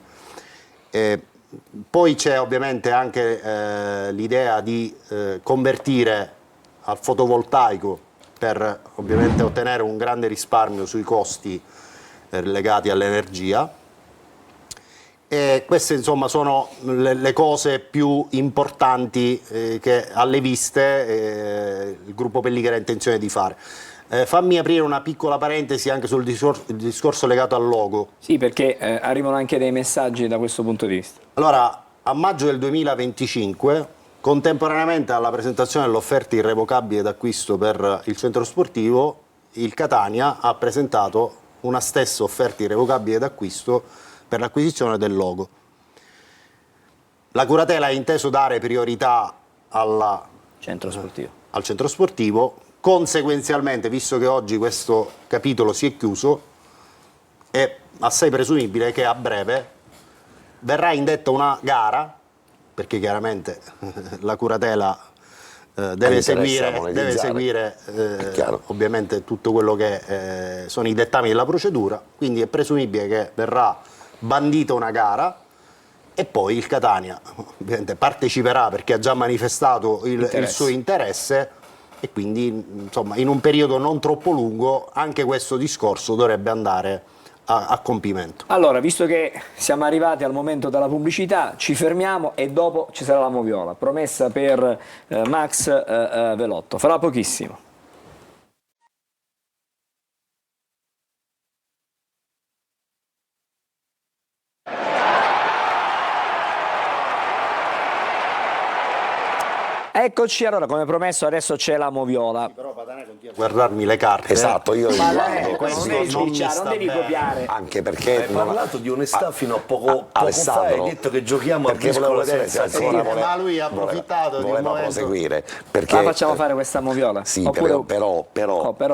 Poi c'è ovviamente anche l'idea di convertire al fotovoltaico per ovviamente ottenere un grande risparmio sui costi legati all'energia. E queste insomma sono le cose più importanti che alle viste il gruppo Pellichera ha intenzione di fare. Fammi aprire una piccola parentesi anche sul discorso legato al logo. Sì, perché arrivano anche dei messaggi da questo punto di vista. Allora, a maggio del 2025, contemporaneamente alla presentazione dell'offerta irrevocabile d'acquisto per il centro sportivo, il Catania ha presentato una stessa offerta irrevocabile d'acquisto per l'acquisizione del logo. La curatela ha inteso dare priorità al centro sportivo. Conseguenzialmente, visto che oggi questo capitolo si è chiuso, è assai presumibile che a breve verrà indetta una gara, perché chiaramente la curatela deve seguire ovviamente tutto quello che sono i dettami della procedura, quindi è presumibile che verrà bandita una gara e poi il Catania ovviamente parteciperà perché ha già manifestato il suo interesse. E quindi insomma in un periodo non troppo lungo anche questo discorso dovrebbe andare a compimento. Allora, visto che siamo arrivati al momento della pubblicità, ci fermiamo e dopo ci sarà la moviola, promessa per Max Velotto, fra pochissimo. Eccoci, allora come promesso adesso c'è la moviola. Però Patanè continua a guardarmi le carte. Esatto, io non devi copiare. Anche perché hai parlato di onestà fino a poco fa, hai detto che giochiamo a volevo vedere se ancora ma lui ha approfittato di un momento. Proseguire. Perché, la facciamo fare questa moviola? Sì, oppure... però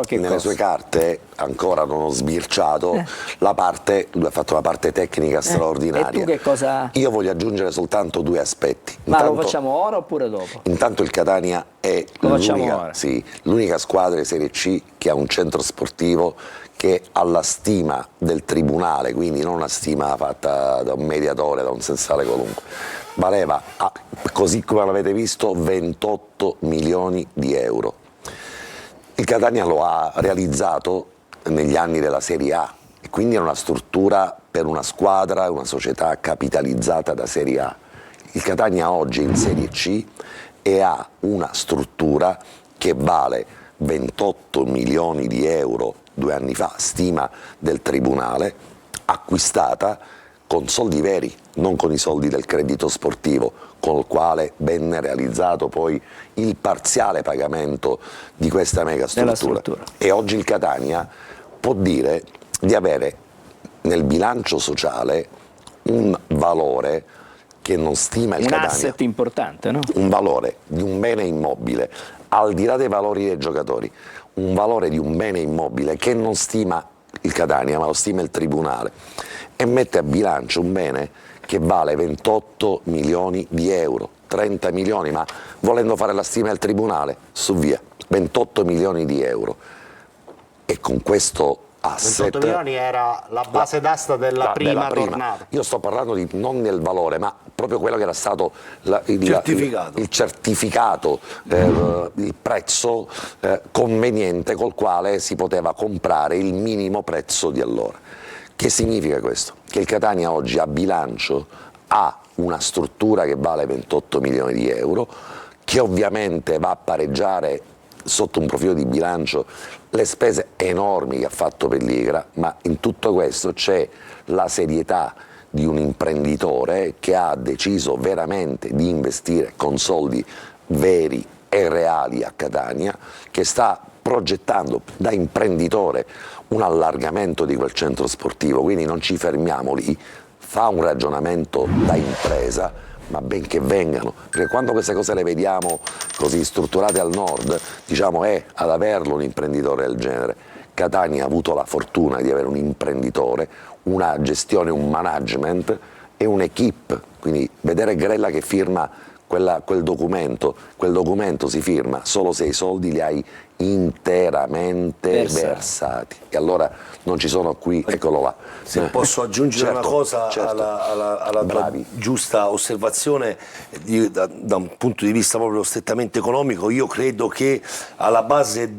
che nelle cosa? sue carte ancora non ho sbirciato la parte, lui ha fatto una parte tecnica straordinaria. E tu che cosa? Io voglio aggiungere soltanto due aspetti. Ma lo facciamo ora oppure dopo? Intanto il Catania è l'unica squadra di Serie C che ha un centro sportivo che ha la stima del tribunale, quindi non una stima fatta da un mediatore, da un sensale qualunque. Valeva, così come l'avete visto, 28 milioni di euro. Il Catania lo ha realizzato negli anni della Serie A e quindi è una struttura per una squadra e una società capitalizzata da Serie A. Il Catania oggi è in Serie C e ha una struttura che vale 28 milioni di euro 2 anni fa, stima del tribunale, acquistata con soldi veri, non con i soldi del credito sportivo, con il quale venne realizzato poi il parziale pagamento di questa mega struttura. E oggi il Catania può dire di avere nel bilancio sociale un valore che non stima il Catania. Un asset importante, no? Un valore di un bene immobile, al di là dei valori dei giocatori, un valore di un bene immobile che non stima il Catania, ma lo stima il tribunale, e mette a bilancio un bene che vale 28 milioni di euro, 30 milioni, ma volendo fare la stima del tribunale, su via, 28 milioni di euro. E con questo asset... 28 milioni era la base d'asta della prima tornata. Io sto parlando non del valore, ma proprio quello che era stato Certificato. il certificato, il prezzo conveniente col quale si poteva comprare il minimo prezzo di allora. Che significa questo? Che il Catania oggi a bilancio ha una struttura che vale 28 milioni di euro, che ovviamente va a pareggiare sotto un profilo di bilancio le spese enormi che ha fatto Pelligra, ma in tutto questo c'è la serietà di un imprenditore che ha deciso veramente di investire con soldi veri e reali a Catania, che sta progettando da imprenditore un allargamento di quel centro sportivo, quindi non ci fermiamo lì, fa un ragionamento da impresa, ma ben che vengano, perché quando queste cose le vediamo così strutturate al nord, diciamo ad averlo un imprenditore del genere. Catania ha avuto la fortuna di avere un imprenditore, una gestione, un management e un'equipe, quindi vedere Grella che firma quel documento si firma solo se i soldi li hai interamente versati, e allora non ci sono qui, eccolo là. Se posso aggiungere una cosa alla tua giusta osservazione da un punto di vista proprio strettamente economico, io credo che alla base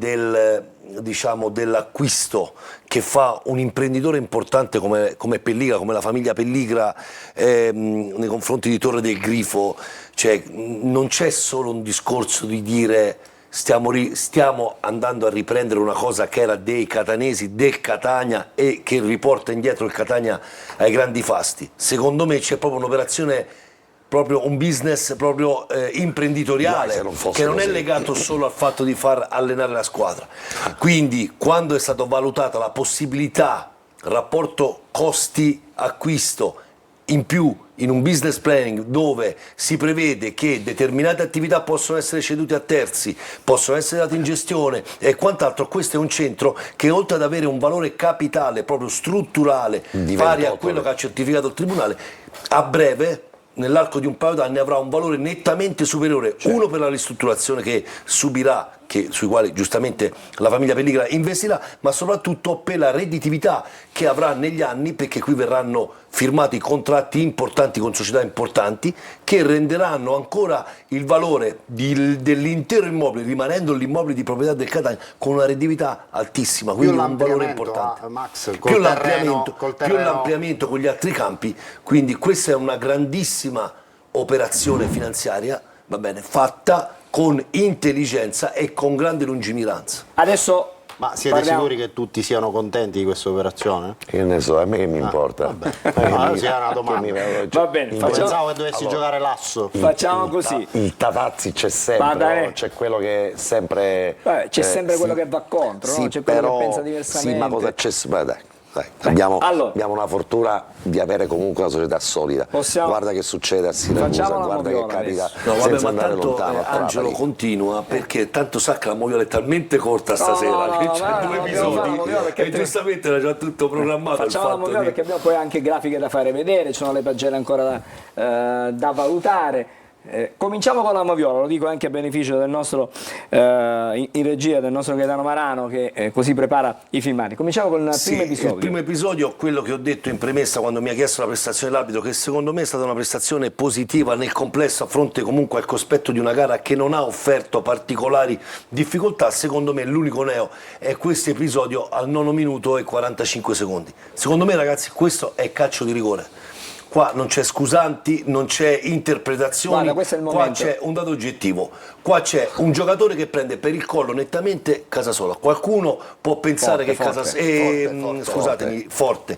dell'acquisto che fa un imprenditore importante come Pelligra, come la famiglia Pelligra nei confronti di Torre del Grifo, cioè non c'è solo un discorso di dire stiamo andando a riprendere una cosa che era dei catanesi, del Catania, e che riporta indietro il Catania ai grandi fasti. Secondo me c'è proprio un'operazione, proprio un business proprio imprenditoriale, che non è legato solo al fatto di far allenare la squadra. Quindi quando è stata valutata la possibilità, rapporto costi-acquisto in più in un business planning dove si prevede che determinate attività possono essere cedute a terzi, possono essere date in gestione e quant'altro, questo è un centro che oltre ad avere un valore capitale proprio strutturale pari a quello che ha certificato il Tribunale, a breve, nell'arco di un paio d'anni, avrà un valore nettamente superiore, uno per la ristrutturazione che subirà, sui quali giustamente la famiglia Pelligra investirà, ma soprattutto per la redditività che avrà negli anni, perché qui verranno firmati contratti importanti con società importanti che renderanno ancora il valore dell'intero immobile, rimanendo l'immobile di proprietà del Catania, con una redditività altissima, quindi un valore importante. Max, Più l'ampliamento con gli altri campi, quindi questa è una grandissima operazione finanziaria, va bene, fatta con intelligenza e con grande lungimiranza. Adesso ma siete sicuri che tutti siano contenti di questa operazione? Che ne so, a me che mi importa. Una domanda. Va bene, pensavo che dovessi giocare l'asso. Facciamo così. Il Tavazzi c'è sempre, no? C'è quello che sempre... c'è sempre quello che va contro, sì, no? C'è quello che pensa diversamente. Sì, ma cosa c'è? Abbiamo una fortuna di avere comunque una società solida. Guarda che succede a Siracusa, guarda che capita senza andare lontano. Angelo continua perché tanto sa che la moviola è talmente corta stasera che c'è 2 episodi e giustamente era già tutto programmato. Facciamo la moviola perché abbiamo poi anche grafiche da fare vedere, ci sono le pagelle ancora da valutare. Cominciamo con la moviola, lo dico anche a beneficio del nostro in regia, del nostro Gaetano Marano, che così prepara i filmati. Cominciamo con il primo episodio. Il primo episodio, quello che ho detto in premessa quando mi ha chiesto la prestazione dell'arbitro, che secondo me è stata una prestazione positiva nel complesso, a fronte comunque al cospetto di una gara che non ha offerto particolari difficoltà. Secondo me l'unico neo è questo episodio al 9 minuto e 45 secondi. Secondo me, ragazzi, questo è calcio di rigore. Qua non c'è scusanti, non c'è interpretazioni, qua c'è un dato oggettivo, qua c'è un giocatore che prende per il collo nettamente Casasola. Qualcuno può pensare che Forte.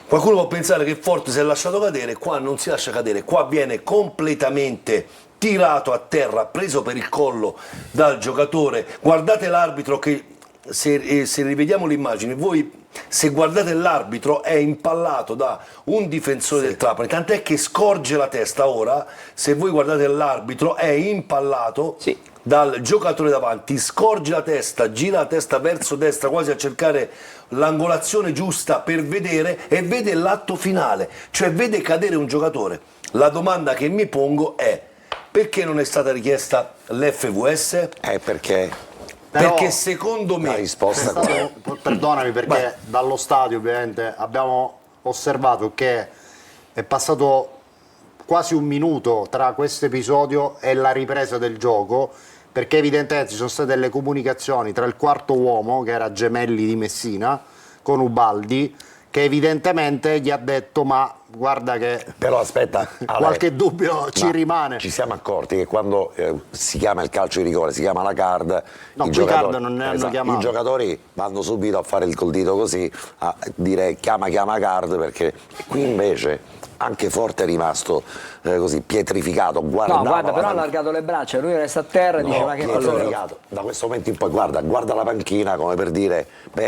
Qualcuno può pensare che Forte si è lasciato cadere, qua non si lascia cadere, qua viene completamente tirato a terra, preso per il collo dal giocatore. Guardate l'arbitro che, se rivediamo l'immagine, voi se guardate l'arbitro è impallato da un difensore del Trapani, tant'è che scorge la testa. Ora, se voi guardate l'arbitro, è impallato dal giocatore davanti, scorge la testa, gira la testa verso destra, quasi a cercare l'angolazione giusta per vedere, e vede l'atto finale, cioè vede cadere un giocatore. La domanda che mi pongo è: perché non è stata richiesta l'FVS? Perché secondo me la risposta perdonami, perché dallo stadio ovviamente abbiamo osservato che è passato quasi un minuto tra questo episodio e la ripresa del gioco, perché evidentemente ci sono state delle comunicazioni tra il quarto uomo, che era Gemelli di Messina, con Ubaldi, che evidentemente gli ha detto: ma guarda che Però aspetta, qualche dubbio ci rimane. Ci siamo accorti che quando si chiama il calcio di rigore, si chiama la card, No, qui card non ne hanno chiamato. i giocatori vanno subito a fare il col dito così, a dire chiama card, perché qui invece anche Forte è rimasto così pietrificato, No, guarda, però ha allargato le braccia, lui resta a terra e dice: ma che pietrificato. Da questo momento in poi guarda la panchina come per dire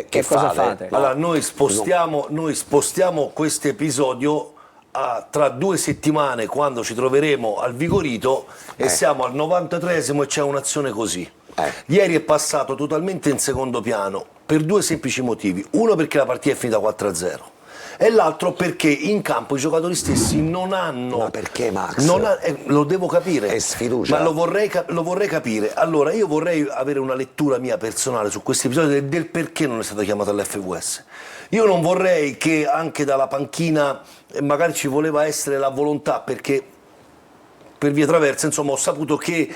che cosa fate? fate? Allora, noi spostiamo questo episodio tra 2 settimane, quando ci troveremo al Vigorito, e siamo al 93esimo e c'è un'azione così. Ieri è passato totalmente in secondo piano per 2 semplici motivi. Uno, perché la partita è finita 4-0. E l'altro perché in campo i giocatori stessi non hanno... Ma perché, Max? Lo devo capire. È sfiducia. Ma lo vorrei capire. Allora, io vorrei avere una lettura mia personale su questo episodio del perché non è stato chiamato all'FVS. Io non vorrei che anche dalla panchina magari ci voleva essere la volontà, perché per via traversa, insomma, ho saputo che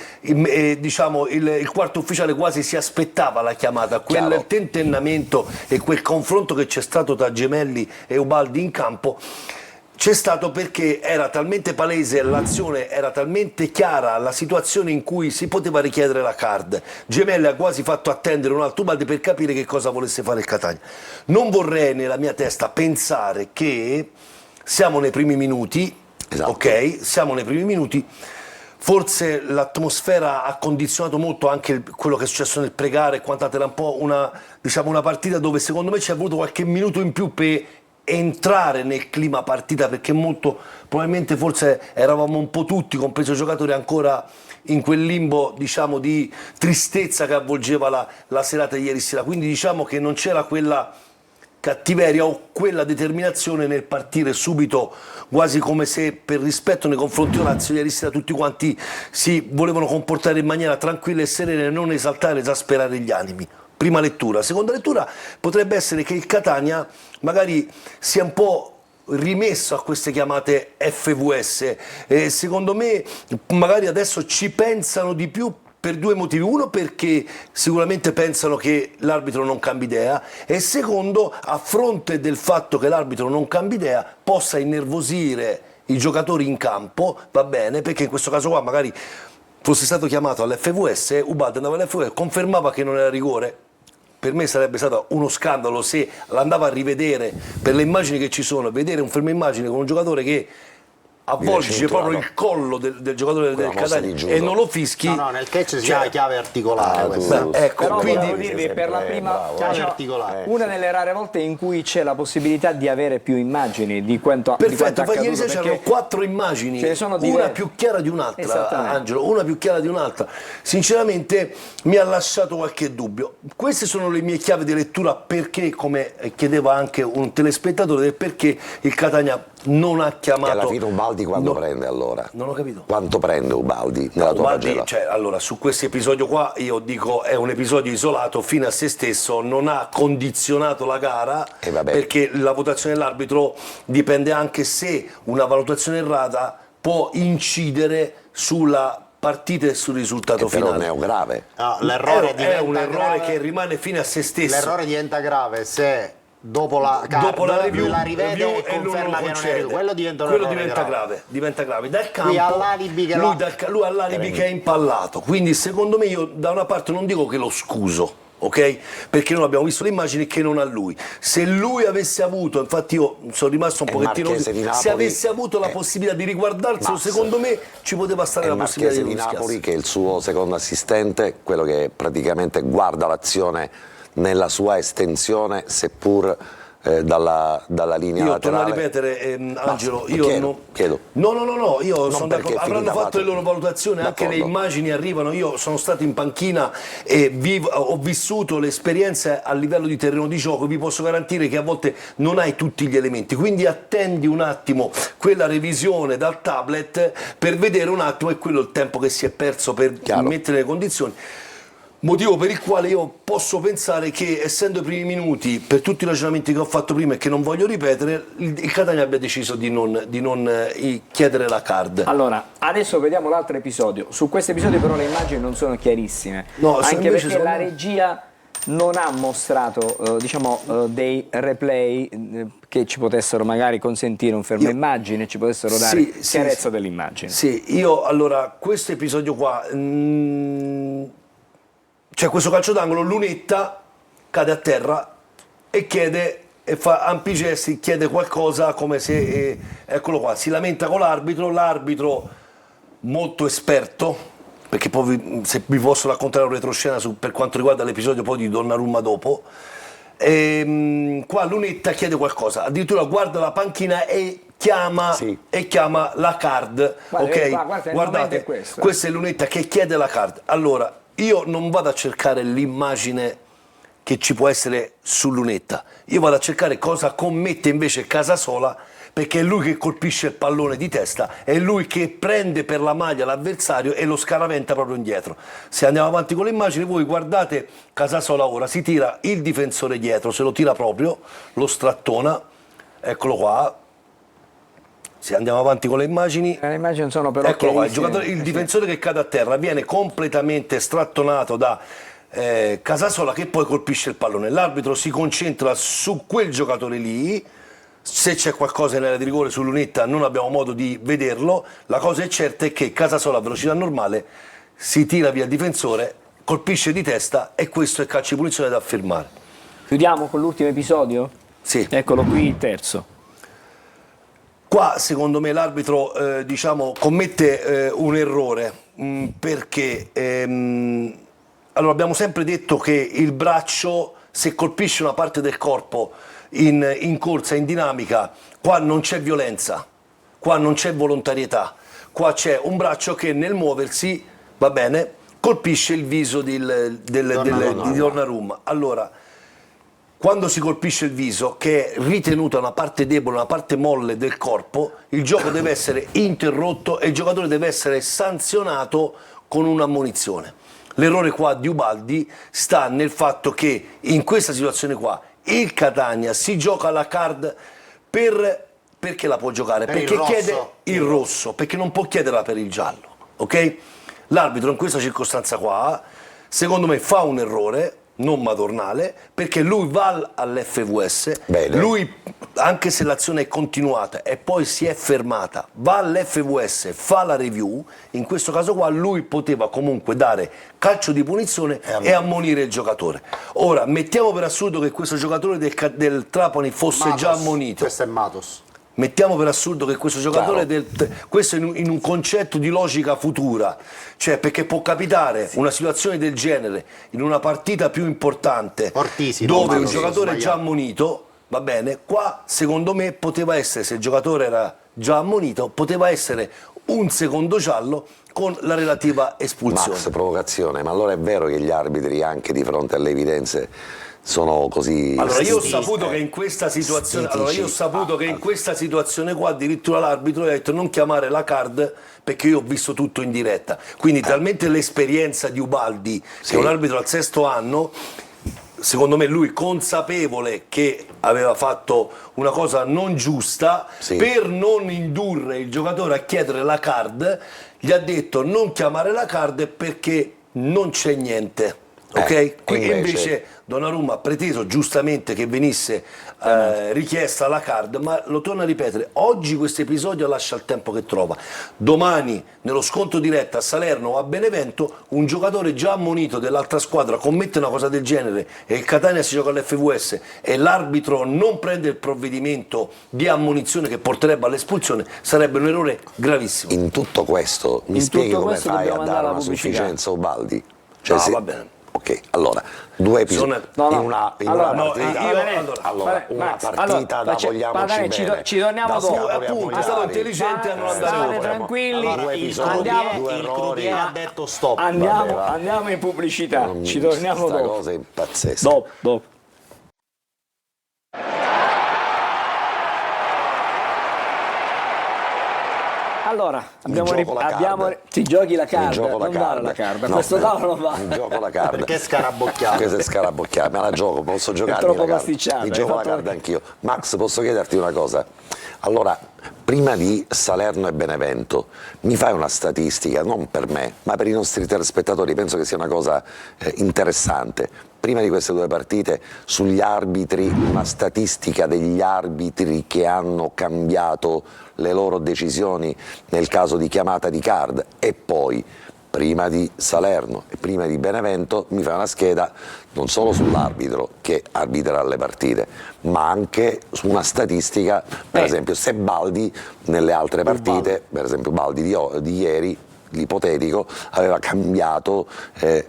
diciamo, il quarto ufficiale quasi si aspettava la chiamata, quel tentennamento e quel confronto che c'è stato tra Gemelli e Ubaldi in campo c'è stato perché era talmente palese l'azione, era talmente chiara la situazione in cui si poteva richiedere la card. Gemelli ha quasi fatto attendere un altro Ubaldi per capire che cosa volesse fare il Catania. Non vorrei nella mia testa pensare che siamo nei primi minuti. Esatto. Ok, siamo nei primi minuti, forse l'atmosfera ha condizionato molto anche quello che è successo nel pregare e quant'altro. Era un po' una partita dove secondo me ci è voluto qualche minuto in più per entrare nel clima partita, perché molto probabilmente forse eravamo un po' tutti, compreso i giocatori, ancora in quel limbo, diciamo, di tristezza che avvolgeva la serata di ieri sera, quindi diciamo che non c'era quella cattiveria o quella determinazione nel partire subito, quasi come se per rispetto nei confronti di Lazio ieri sera tutti quanti si volevano comportare in maniera tranquilla e serena e non esaltare, esasperare gli animi. Prima lettura. Seconda lettura potrebbe essere che il Catania magari sia un po' rimesso a queste chiamate FVS. Secondo me magari adesso ci pensano di più per 2 motivi. Uno, perché sicuramente pensano che l'arbitro non cambi idea, e secondo, a fronte del fatto che l'arbitro non cambi idea, possa innervosire i giocatori in campo, va bene, perché in questo caso qua magari fosse stato chiamato all'FVS, Ubaldi andava all'FVS, confermava che non era rigore. Per me sarebbe stato uno scandalo se l'andava a rivedere per le immagini che ci sono, vedere un fermo immagine con un giocatore che avvolge proprio il collo del giocatore del Catania e non lo fischi. No, nel catch si chiama chiave articolare. Ecco, Però quindi volevo dirvi, per la prima chiave articolare. una delle rare volte in cui c'è la possibilità di avere più immagini di quanto perfetto, accaduto, ieri sera c'erano 4 immagini, ce ne sono una diverse. più chiara di un'altra, Esattamente. Angelo, una più chiara di un'altra. Sinceramente mi ha lasciato qualche dubbio. Queste sono le mie chiavi di lettura, perché, come chiedeva anche un telespettatore, del perché il Catania non ha chiamato. E alla fine Ubaldi quando prende allora? Non ho capito. Quanto prende Ubaldi nella tua Ubaldi, pagella? cioè, allora, su questo episodio qua io dico è un episodio isolato fino a se stesso, non ha condizionato la gara, perché la votazione dell'arbitro dipende anche se una valutazione errata può incidere sulla partita e sul risultato finale. Però non è grave. No, l'errore è un errore grave, che rimane fino a se stesso. L'errore diventa grave se dopo la review la rivede e lui conferma che non è rigore. Quello diventa un errore grave. Diventa grave. Dal campo Lui ha l'alibi che lui ha l'alibi che è impallato. Quindi secondo me, io da una parte non dico che lo scuso, ok? Perché noi abbiamo visto le immagini che non ha lui. Se lui avesse avuto, infatti io sono rimasto un pochettino, se avesse avuto la possibilità di riguardarselo, secondo me ci poteva stare la possibilità di Napoli, che è il suo secondo assistente, quello che praticamente guarda l'azione nella sua estensione, seppur dalla linea io laterale. torno a ripetere, Angelo, io chiedo. No, io sono d'accordo, avranno fatto le loro valutazioni, anche le D'accordo. immagini arrivano. Io sono stato in panchina e ho vissuto l'esperienza a livello di terreno di gioco, vi posso garantire che a volte non hai tutti gli elementi, quindi attendi un attimo quella revisione dal tablet per vedere un attimo, e quello è il tempo che si è perso per mettere le condizioni. Motivo per il quale io posso pensare che, essendo i primi minuti, per tutti i ragionamenti che ho fatto prima e che non voglio ripetere, il Catania abbia deciso di non chiedere la card. Allora, adesso vediamo l'altro episodio. Su questo episodio però le immagini non sono chiarissime, No, anche perché la me- regia non ha mostrato dei replay che ci potessero magari consentire un fermo immagine, ci potessero dare chiarezza dell'immagine. Sì, io allora, questo episodio qua, cioè questo calcio d'angolo, Lunetta cade a terra e chiede, e fa ampi gesti, chiede qualcosa come se, eccolo qua, si lamenta con l'arbitro molto esperto, perché poi se vi posso raccontare un retroscena per quanto riguarda l'episodio poi di Donnarumma dopo, qua Lunetta chiede qualcosa, addirittura guarda la panchina e chiama la card. Guardate, questo è Lunetta che chiede la card. Allora, io non vado a cercare l'immagine che ci può essere su Lunetta, io vado a cercare cosa commette invece Casasola, perché è lui che colpisce il pallone di testa, è lui che prende per la maglia l'avversario e lo scaraventa proprio indietro. Se andiamo avanti con le immagini, voi guardate Casasola ora, si tira il difensore dietro, se lo tira proprio, lo strattona, eccolo qua. Se andiamo avanti con le immagini, sono però eccolo qua, il difensore che cade a terra viene completamente strattonato da Casasola, che poi colpisce il pallone. L'arbitro si concentra su quel giocatore lì, se c'è qualcosa in area di rigore su Lunetta non abbiamo modo di vederlo, la cosa è certa è che Casasola a velocità normale si tira via il difensore, colpisce di testa e questo è calcio di punizione da firmare. Chiudiamo con l'ultimo episodio? Sì. Eccolo qui, il terzo. Qua secondo me l'arbitro commette un errore, perché allora abbiamo sempre detto che il braccio, se colpisce una parte del corpo in corsa, in dinamica, qua non c'è violenza, qua non c'è volontarietà, qua c'è un braccio che nel muoversi, va bene, colpisce il viso di Donnarumma. Allora, quando si colpisce il viso, che è ritenuta una parte debole, una parte molle del corpo, il gioco deve essere interrotto e il giocatore deve essere sanzionato con un'ammonizione. L'errore qua di Ubaldi sta nel fatto che in questa situazione qua il Catania si gioca la card perché la può giocare? Perché chiede il rosso, perché non può chiederla per il giallo, ok? L'arbitro in questa circostanza qua, secondo me, fa un errore non madornale, perché lui va all'FVS, lui, anche se l'azione è continuata e poi si è fermata, va all'FVS, fa la review, in questo caso qua lui poteva comunque dare calcio di punizione e ammonire il giocatore. Ora, mettiamo per assurdo che questo giocatore del Trapani fosse già ammonito. Questo è Matos. Mettiamo per assurdo che questo giocatore, questo in un concetto di logica futura, cioè perché può capitare una situazione del genere in una partita più importante, dove un giocatore è già ammonito, va bene, qua secondo me poteva essere, se il giocatore era già ammonito, poteva essere un secondo giallo con la relativa espulsione. Max, provocazione, ma allora è vero che gli arbitri anche di fronte alle evidenze sono così... Allora io ho saputo che in questa situazione, qua addirittura l'arbitro ha detto non chiamare la card perché io ho visto tutto in diretta, quindi talmente l'esperienza di Ubaldi, che è un arbitro al 6° anno, secondo me lui consapevole che aveva fatto una cosa non giusta, per non indurre il giocatore a chiedere la card, gli ha detto non chiamare la card perché non c'è niente. Ok? Qui invece Donnarumma ha preteso giustamente che venisse richiesta la card, ma lo torno a ripetere, oggi questo episodio lascia il tempo che trova. Domani, nello scontro diretto a Salerno o a Benevento, un giocatore già ammonito dell'altra squadra commette una cosa del genere e il Catania si gioca all'FVS e l'arbitro non prende il provvedimento di ammonizione che porterebbe all'espulsione, sarebbe un errore gravissimo. In tutto questo, mi spieghi come fai a dare una sufficienza a Ubaldi? Cioè, no, va bene. Ok, allora, due episodi una partita da vogliamoci bene. Ci torniamo dopo. Appunto, è stato intelligente a non andare tranquilli. Ha detto stop. Andiamo in pubblicità. Ci torniamo dopo. Questa cosa è pazzesca. Dopo. Allora, ti giochi la carta, gioco non vale la carta, No, questo tavolo non va. mi gioco la carta. Perché è scarabocchiato? Questa è scarabocchiata, me la gioco, posso giocare troppo la carta. pasticciata, Mi hai gioco la fatto- carta anch'io. Max, posso chiederti una cosa? Allora, prima di Salerno e Benevento, mi fai una statistica, non per me, ma per i nostri telespettatori, penso che sia una cosa interessante. Prima di queste due partite, sugli arbitri, una statistica degli arbitri che hanno cambiato le loro decisioni nel caso di chiamata di card, e poi prima di Salerno e prima di Benevento mi fa una scheda non solo sull'arbitro che arbitra le partite, ma anche su una statistica, per esempio se Baldi nelle altre partite, per esempio Baldi di ieri, l'ipotetico, aveva cambiato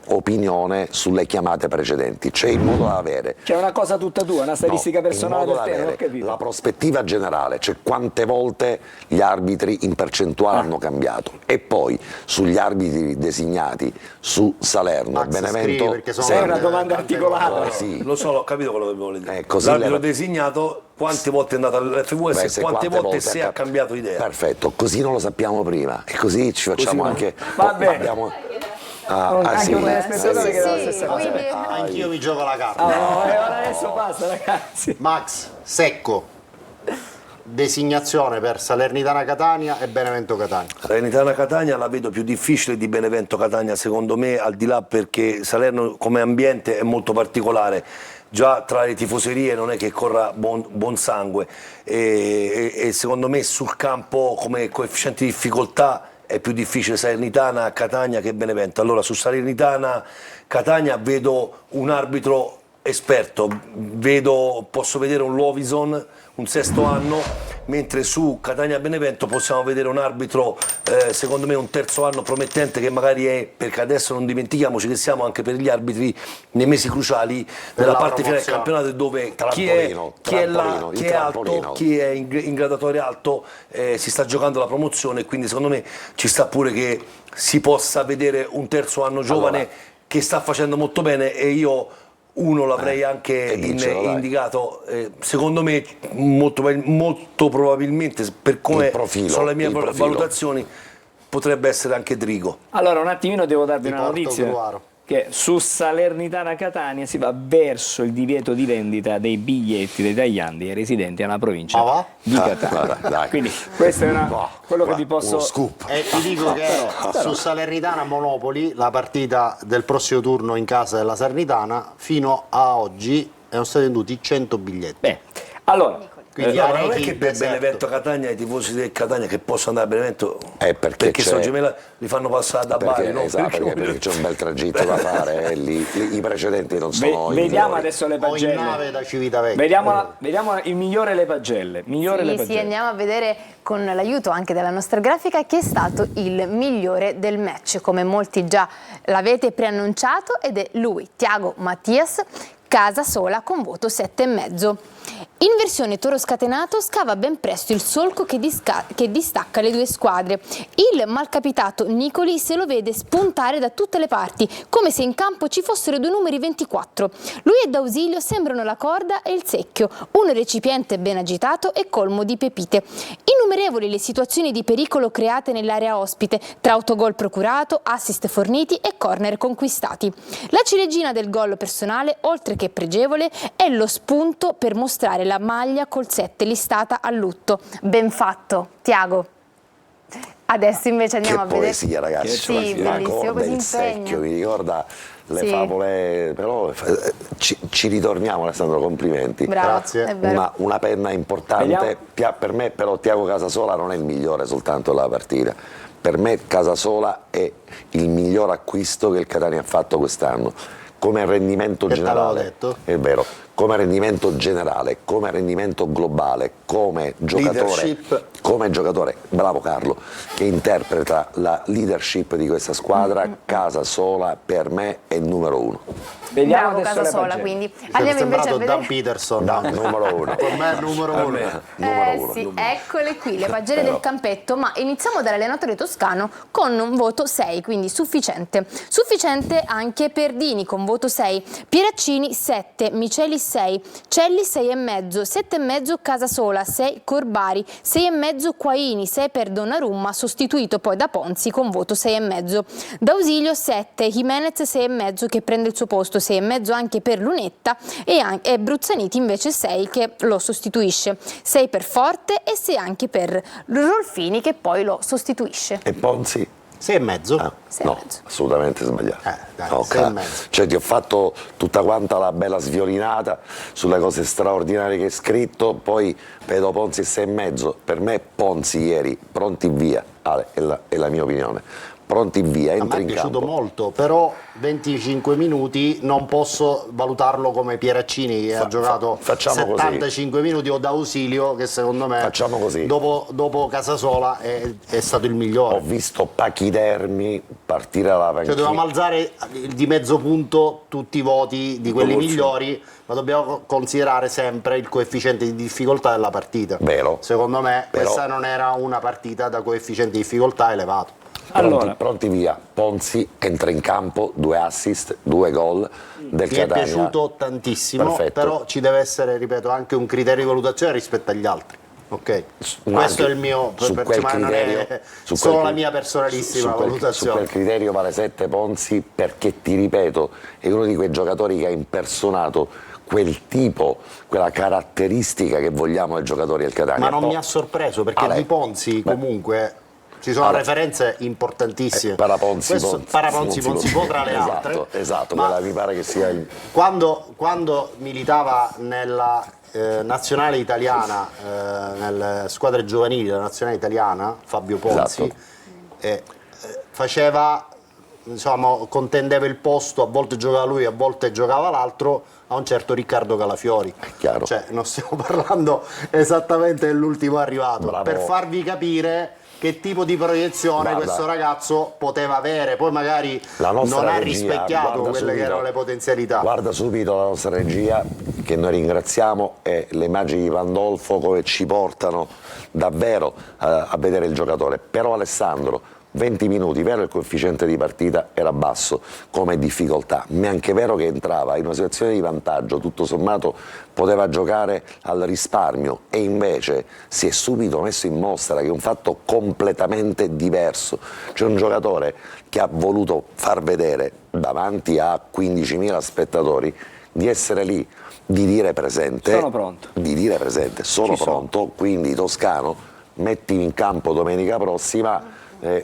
opinione sulle chiamate precedenti, cioè in modo da avere... C'è una cosa tutta tua, una statistica personale in modo del da te, non ho avere capito. la prospettiva generale, cioè quante volte gli arbitri in percentuale hanno cambiato, e poi sugli arbitri designati su Salerno e Max, scrivi, Benevento perché sono È una tante- domanda tante articolata. cose. sì. Lo so, ho capito quello che vuole dire. Così L'arbitro le- designato, quante volte è andato all'FVS Beh, e se quante volte se ha cambiato idea. Perfetto, così non lo sappiamo prima e così ci facciamo anche... Vabbè. abbiamo- Anche sì, un telespettatore sì, che dà la Sì, stessa cosa. quindi Anch'io mi gioco la carta. Ora adesso basta, ragazzi. Max, secco. Designazione per Salernitana Catania e Benevento Catania. Salernitana Catania la vedo più difficile di Benevento Catania, secondo me, al di là perché Salerno come ambiente è molto particolare. Già tra le tifoserie non è che corra buon sangue e secondo me sul campo come coefficiente di difficoltà è più difficile Salernitana Catania che Benevento. Allora su Salernitana Catania vedo un arbitro esperto, posso vedere un Lovison, un sesto anno, mentre su Catania Benevento possiamo vedere un arbitro, secondo me un terzo anno promettente, che magari è, perché adesso non dimentichiamoci che siamo anche per gli arbitri nei mesi cruciali della la parte finale del promozione. campionato, dove Trampolino, chi è trampolino. alto, chi è in graduatoria alto si sta giocando la promozione, quindi secondo me ci sta pure che si possa vedere un terzo anno giovane Allora. che sta facendo molto bene, e io uno l'avrei anche dicelo, dai. indicato, secondo me molto probabilmente, per come Il profilo, sono le mie il profilo. valutazioni, potrebbe essere anche Drigo. Allora, un attimino devo darvi Di una Porto notizia. Gruaro. Che su Salernitana Catania si va verso il divieto di vendita dei biglietti dei tagliandi ai residenti alla provincia Ah, va? di Catania. guarda, dai. Quindi questo è quello che Guarda, vi posso... uno scoop. E ti dico che su Salernitana Monopoli, la partita del prossimo turno in casa della Salernitana, fino a oggi sono stati venduti 100 biglietti. Beh, allora, Quindi No, ma non è Arechi, che per deserto. Benevento Catania, i tifosi del Catania che possono andare a Benevento, perché c'è- sono gemella, li fanno passare da Bari, Perché, no? esatto, perché c'è un bel tragitto da fare, i precedenti non sono i vediamo migliori. adesso le O in pagelle. nave da Civitavecchia. Vediamo il migliore le pagelle. Migliore le sì, pagelle. andiamo a vedere con l'aiuto anche della nostra grafica chi è stato il migliore del match, come molti già l'avete preannunciato, ed è lui, Thiago Mattias, Casasola, con voto 7,5. In versione toro scatenato scava ben presto il solco che distacca le due squadre. Il malcapitato Nicoli se lo vede spuntare da tutte le parti, come se in campo ci fossero due numeri 24. Lui e D'Ausilio sembrano la corda e il secchio, un recipiente ben agitato e colmo di pepite. Innumerevoli le situazioni di pericolo create nell'area ospite, tra autogol procurato, assist forniti e corner conquistati. La ciliegina del gol personale, oltre che pregevole, è lo spunto per mostrare la maglia col 7 listata a lutto. Ben fatto, Tiago. Adesso invece andiamo Che a vedere. poesia, ragazzi. Sì, La bellissimo, corda, così il impegno. secchio, mi ricorda le Sì. favole, però ci ritorniamo, Alessandro, complimenti. Bravo, Grazie. è vero. Una penna importante. Vediamo. Per me però Thiago Casasola non è il migliore soltanto della partita. Per me Casasola è il miglior acquisto che il Catania ha fatto quest'anno. Come rendimento Che t'avevo generale, detto? è vero, come rendimento generale, come rendimento globale, come giocatore, bravo Carlo, che interpreta la leadership di questa squadra, Casasola per me è il numero uno. Vediamo Bravo adesso le Casasola, pagelle. quindi Sei andiamo invece a sembrato vedere. Dan Peterson. No, numero uno. Per me è il numero uno. Numero uno. Sì, eccole qui le pagelle del campetto, ma iniziamo dall'allenatore toscano con un voto 6, quindi sufficiente. Sufficiente anche per Dini con voto 6, Pieraccini 7, Miceli 6, Celli 6,5, 7,5 Casasola, 6 Corbari, 6,5 Quaini, 6 per Donnarumma, sostituito poi da Ponzi con voto 6,5. D'Ausilio 7, Jimenez 6,5 che prende il suo posto, 6,5 anche per Lunetta e Bruzzaniti invece 6 che lo sostituisce, 6 per Forte e 6 anche per Rolfini che poi lo sostituisce. E Ponzi? 6,5. No, assolutamente sbagliato. Dai, No, 6,5. cioè ti ho fatto tutta quanta la bella sviolinata sulle cose straordinarie che hai scritto, poi vedo Ponzi e 6,5. Per me Ponzi ieri, pronti via, Ale, è la mia opinione. Pronti via, A entri me è in piaciuto campo. molto, però 25 minuti non posso valutarlo come Pieraccini che ha giocato facciamo 75 minuti o D'Ausilio che secondo me Facciamo così. dopo Casasola è stato il migliore. Ho visto pachidermi partire dalla panchina. Cioè dovevamo alzare di mezzo punto tutti i voti di quelli migliori, ma dobbiamo considerare sempre il coefficiente di difficoltà della partita. Vero. Secondo me Però- questa non era una partita da coefficiente di difficoltà elevato. Allora, Pronti via, Ponzi entra in campo, 2 assist, 2 gol del Mi è Catania. piaciuto tantissimo, Perfetto. però ci deve essere, ripeto, anche un criterio di valutazione rispetto agli altri. Ok, Ma questo è anche il mio, su quel ma non criterio, è su solo quel- la mia personalissima su quel valutazione. criterio vale 7 Ponzi perché, ti ripeto, è uno di quei giocatori che ha impersonato quel tipo, quella caratteristica che vogliamo ai giocatori del Catania. Ma non Poi- mi ha sorpreso perché Ale, di Ponzi beh, comunque ci sono Ale, referenze importantissime. Paraponzi, Ponzi tra le altre. Esatto, Ma quella mi pare che sia il... quando militava nella nazionale italiana, nelle squadre giovanili della nazionale italiana, Fabio Ponzi, Esatto. faceva, insomma, contendeva il posto, a volte giocava lui, a volte giocava l'altro, a un certo Riccardo Calafiori. Chiaro. Cioè, non stiamo parlando esattamente dell'ultimo arrivato, Bravo. per farvi capire che tipo di proiezione Guarda, questo ragazzo poteva avere, poi magari la nostra non ha regia, rispecchiato guarda quelle che subito, erano le potenzialità. Guarda subito la nostra regia, che noi ringraziamo, e le immagini di Pandolfo come ci portano davvero a vedere il giocatore. Però Alessandro, 20 minuti, vero il coefficiente di partita era basso come difficoltà, ma è anche vero che entrava in una situazione di vantaggio, tutto sommato poteva giocare al risparmio e invece si è subito messo in mostra che è un fatto completamente diverso. C'è un giocatore che ha voluto far vedere davanti a 15.000 spettatori di essere lì, di dire presente, Sono pronto. di dire presente, sono Ci sono. pronto, quindi Toscano, mettimi in campo domenica prossima,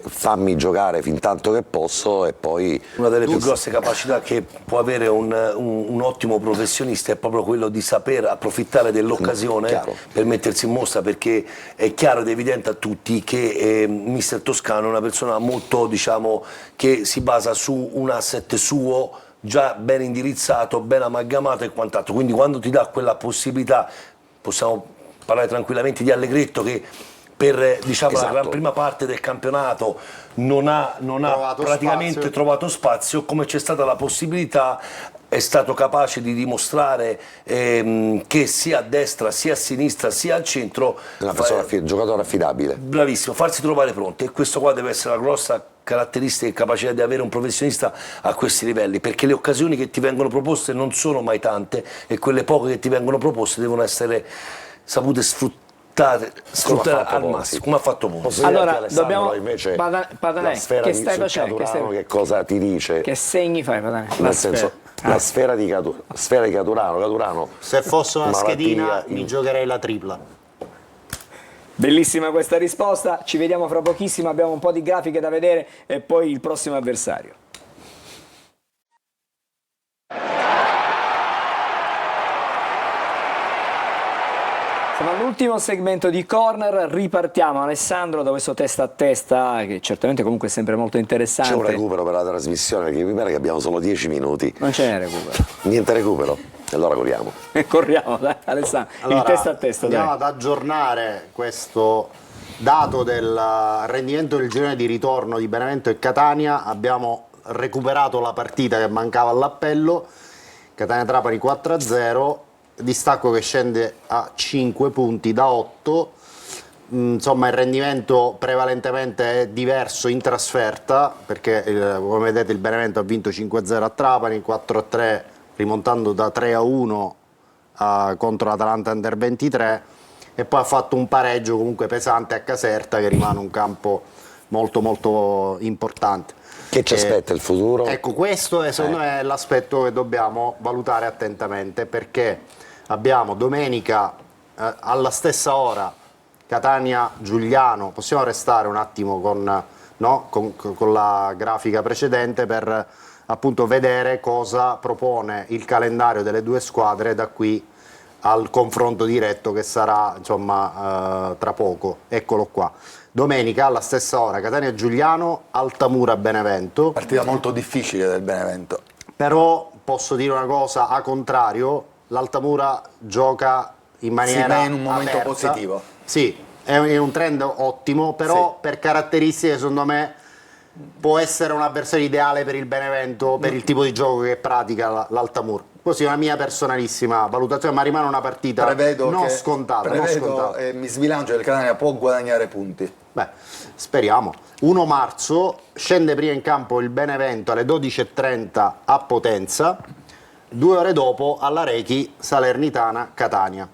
fammi giocare fin tanto che posso e poi... Una delle più grosse capacità che può avere un ottimo professionista è proprio quello di saper approfittare dell'occasione Chiaro. per mettersi in mostra, perché è chiaro ed evidente a tutti che mister Toscano è una persona molto, diciamo, che si basa su un asset suo già ben indirizzato, ben amalgamato e quant'altro, quindi quando ti dà quella possibilità possiamo parlare tranquillamente di Allegretto che per, diciamo, Esatto. la gran prima parte del campionato non ha Trovato praticamente spazio. trovato spazio, come c'è stata la possibilità è stato capace di dimostrare che sia a destra, sia a sinistra, sia al centro Una persona giocatore affidabile. bravissimo, farsi trovare pronti, e questo qua deve essere la grossa caratteristica e capacità di avere un professionista a questi livelli, perché le occasioni che ti vengono proposte non sono mai tante e quelle poche che ti vengono proposte devono essere sapute sfruttare al massimo, come ha fatto Ponzi. Posso dire Allora, che Alessandro, dobbiamo- invece Padanè, la sfera che di stai su facendo? Caturano che cosa ti dice? Che segni fai, Padanè? Nel senso, la sfera di Caturano, Se fosse una malattia schedina in- mi giocherei la tripla. Bellissima questa risposta, ci vediamo fra pochissimo, abbiamo un po' di grafiche da vedere e poi il prossimo avversario. Siamo all'ultimo segmento di Corner, ripartiamo Alessandro da questo testa a testa che certamente comunque è sempre molto interessante. c'è un recupero per la trasmissione perché mi pare che abbiamo solo 10 minuti. Non ce n'è recupero. Niente recupero? Allora corriamo. Corriamo, dai, Alessandro, Allora, il testa a testa. andiamo Dai. ad aggiornare questo dato del rendimento del girone di ritorno di Benevento e Catania. Abbiamo recuperato la partita che mancava all'appello, Catania-Trapani 4-0, distacco che scende a 5 punti da 8. Insomma, il rendimento prevalentemente è diverso in trasferta perché come vedete il Benevento ha vinto 5-0 a Trapani, 4-3 rimontando da 3-1 contro l'Atalanta Under 23 e poi ha fatto un pareggio comunque pesante a Caserta, che rimane un campo molto molto importante. Che ci aspetta il futuro? Ecco, questo è secondo me l'aspetto che dobbiamo valutare attentamente, perché abbiamo domenica alla stessa ora Catania-Giugliano. Possiamo restare un attimo con la grafica precedente per appunto vedere cosa propone il calendario delle due squadre da qui al confronto diretto che sarà insomma tra poco. Eccolo qua. Domenica alla stessa ora Catania-Giugliano, Altamura-Benevento. Partita molto difficile del Benevento. Però posso dire una cosa, a contrario, l'Altamura gioca in maniera in un momento aperta. positivo. Sì, è un trend ottimo, però Sì. per caratteristiche secondo me può essere un avversario ideale per il Benevento, per il tipo di gioco che pratica l'Altamura. Così è una mia personalissima valutazione, ma rimane una partita non scontata. E mi sbilancio che il Catania può guadagnare punti. Beh, speriamo. 1 marzo scende prima in campo il Benevento alle 12:30 a Potenza, 2 ore dopo alla Rechi Salernitana-Catania.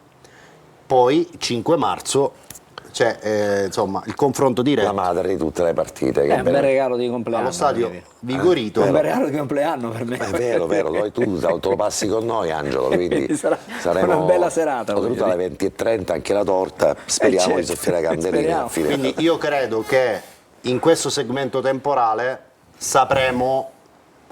Poi 5 marzo c'è insomma il confronto diretto. La madre di tutte le partite. È un bel regalo di compleanno. Allo stadio Vigorito. È un bel regalo di compleanno per me. È vero, tu te lo passi con noi, Angelo, quindi Sarà saremo una bella serata. soprattutto alle 20:30 anche la torta, speriamo di certo. soffiare la candelina Speriamo. a fine. Quindi io credo che in questo segmento temporale sapremo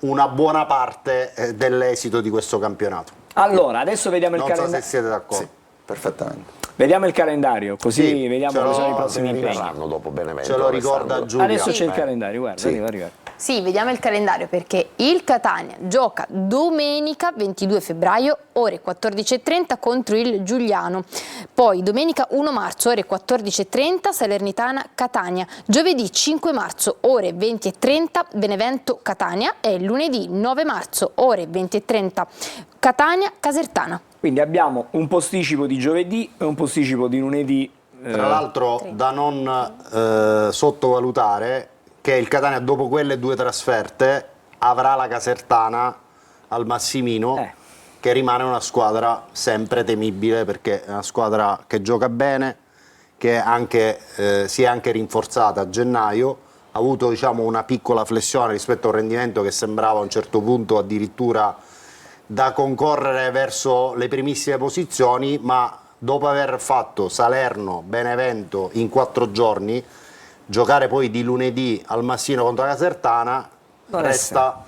una buona parte dell'esito di questo campionato. Allora, adesso vediamo il Non so se calendario. siete d'accordo. Sì, perfettamente. Vediamo il calendario, così Sì, vediamo ce quali sono i l'ho, prossimi impegni. Arriveranno dopo Benevento. Ce lo ricorda Alessandro. Giulia. Adesso c'è il calendario, guarda, Sì. arriva. Sì, vediamo il calendario perché il Catania gioca domenica 22 febbraio ore 14:30 contro il Giuliano. Poi domenica 1 marzo ore 14:30 Salernitana-Catania. Giovedì 5 marzo ore 20:30 Benevento-Catania e lunedì 9 marzo ore 20:30 Catania-Casertana. Quindi abbiamo un posticipo di giovedì e un posticipo di lunedì. Tra l'altro da non sottovalutare che il Catania dopo quelle 2 trasferte avrà la Casertana al Massimino, che rimane una squadra sempre temibile perché è una squadra che gioca bene, che si è anche rinforzata a gennaio, ha avuto diciamo una piccola flessione rispetto a un rendimento che sembrava a un certo punto addirittura da concorrere verso le primissime posizioni, ma dopo aver fatto Salerno, Benevento in 4 giorni, giocare poi di lunedì al Massino contro la Casertana, resta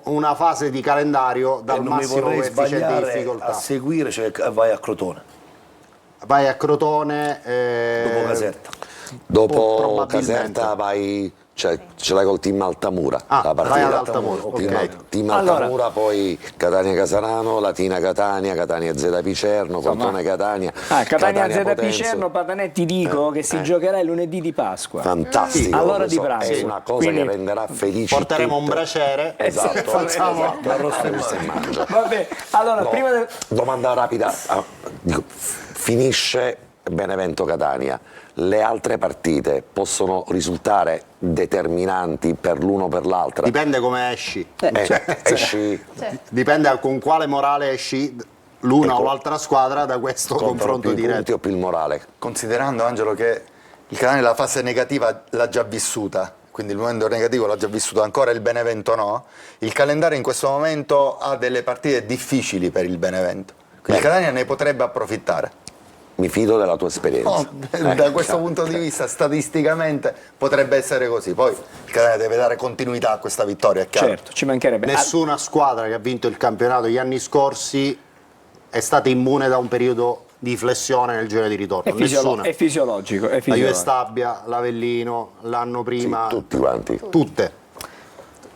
una fase di calendario dal non mi massimo vorrei coefficiente di sbagliare difficoltà. a seguire, cioè vai a Crotone Vai a Crotone. dopo Caserta. Dopo probabilmente. Caserta vai, cioè, ce l'hai col team Altamura. Ah, la partita. vai ad Altamura, ok. Team Allora. Altamura, poi Catania-Casarano, Latina-Catania, Catania-Zeta Picerno, Crotone-Catania. Catania-Zeta Potenza. Picerno, Patanè, ti dico che si giocherà il lunedì di Pasqua. Fantastico. All'ora lo di so, pranzo. è una cosa Quindi che renderà felici Porteremo un tutte. braciere. Esatto, Facciamo- questo è mangia. Vabbè, allora No, prima del... domanda rapida. Finisce Benevento-Catania. Le altre partite possono risultare determinanti per l'uno o per l'altra? Dipende come esci. Esci Dipende con quale morale esci l'una Ecco. o l'altra squadra da questo contro confronto più punti diretto. o più il morale? Considerando, Angelo, che il Catania la fase negativa l'ha già vissuta, quindi il momento negativo l'ha già vissuto, ancora il Benevento no, il calendario in questo momento ha delle partite difficili per il Benevento, quindi il Catania ne potrebbe approfittare. Mi fido della tua esperienza. No, da questo punto di vista statisticamente potrebbe essere così, poi il Catania deve dare continuità a questa vittoria, è chiaro. Certo, ci mancherebbe. Nessuna squadra che ha vinto il campionato gli anni scorsi è stata immune da un periodo di flessione nel giro di ritorno. È Nessuna. fisiologico. È La Juve fisiologico. Stabia, l'Avellino, l'anno prima, Tutti quanti. tutte.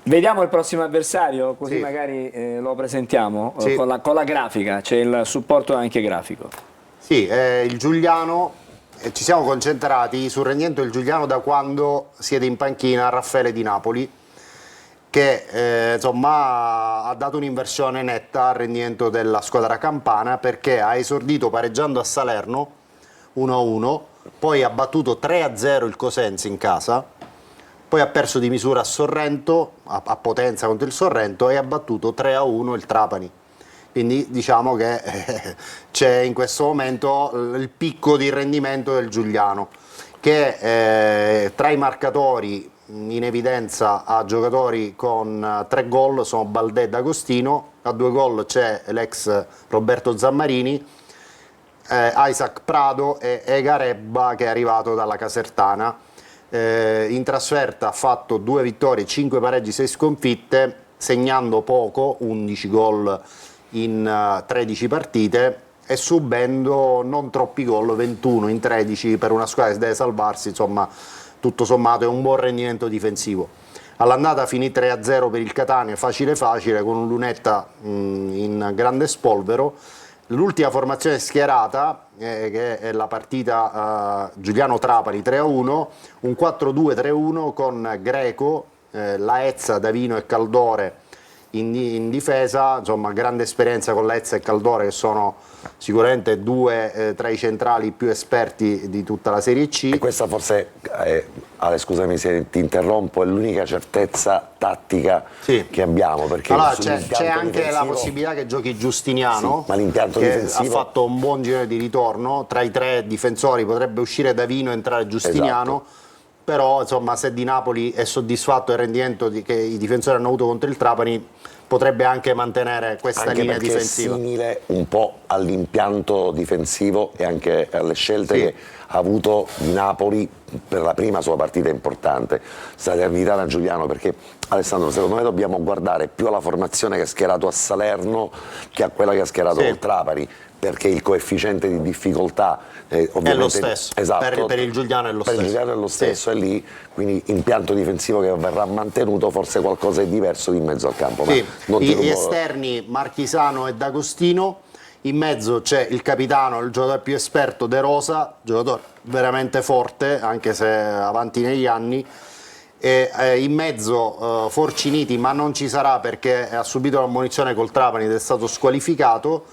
Vediamo il prossimo avversario, così Sì. magari lo presentiamo Sì. con la grafica, c'è il supporto anche grafico. Sì, il Giuliano, ci siamo concentrati sul rendimento del Giuliano da quando siede in panchina Raffaele Di Napoli, che insomma ha dato un'inversione netta al rendimento della squadra campana, perché ha esordito pareggiando a Salerno 1-1, poi ha battuto 3-0 il Cosenza in casa, poi ha perso di misura a Sorrento, a Potenza contro il Sorrento, e ha battuto 3-1 il Trapani, Quindi diciamo che c'è in questo momento il picco di rendimento del Giuliano, che tra i marcatori in evidenza ha giocatori con 3 gol, sono Baldé e D'Agostino, a 2 gol c'è l'ex Roberto Zammarini, Isaac Prado e Egarebba, che è arrivato dalla Casertana. In trasferta ha fatto 2 vittorie, 5 pareggi, 6 sconfitte, segnando poco, 11 gol in 13 partite e subendo non troppi gol, 21 in 13 per una squadra che deve salvarsi. Insomma, tutto sommato è un buon rendimento difensivo. All'andata finì 3-0 per il Catania, facile con un Lunetta in grande spolvero. L'ultima formazione schierata, che è la partita Giuliano-Trapani 3-1, un 4-2-3-1 con Greco, Laezza, Davino e Caldore in difesa. Insomma, grande esperienza con Laezza e Caldore, che sono sicuramente 2 tra i centrali più esperti di tutta la Serie C. E questa forse, Ale, scusami se ti interrompo, è l'unica certezza tattica che abbiamo, perché allora, c'è anche la possibilità che giochi Giustiniano, ma l'impianto che difensivo ha fatto un buon giro di ritorno. Tra i 3 difensori potrebbe uscire Davino e entrare Giustiniano. Esatto. Però insomma, se Di Napoli è soddisfatto del rendimento che i difensori hanno avuto contro il Trapani, potrebbe anche mantenere questa anche linea perché difensiva. è simile un po' all'impianto difensivo e anche alle scelte che ha avuto Di Napoli per la prima sua partita importante, Salernitana Giuliano, perché Alessandro, secondo me dobbiamo guardare più alla formazione che ha schierato a Salerno che a quella che ha schierato col Trapani, perché il coefficiente di difficoltà ovviamente è lo stesso. Esatto, per il Giuliano è lo per stesso. il Giuliano è lo stesso, è lì, quindi impianto difensivo che verrà mantenuto, forse qualcosa è diverso di in mezzo al campo. Sì. Ma Gli esterni Marchisano e D'Agostino, in mezzo c'è il capitano, il giocatore più esperto, De Rosa, giocatore veramente forte anche se avanti negli anni, e in mezzo Forciniti, ma non ci sarà perché ha subito l'ammonizione col Trapani ed è stato squalificato,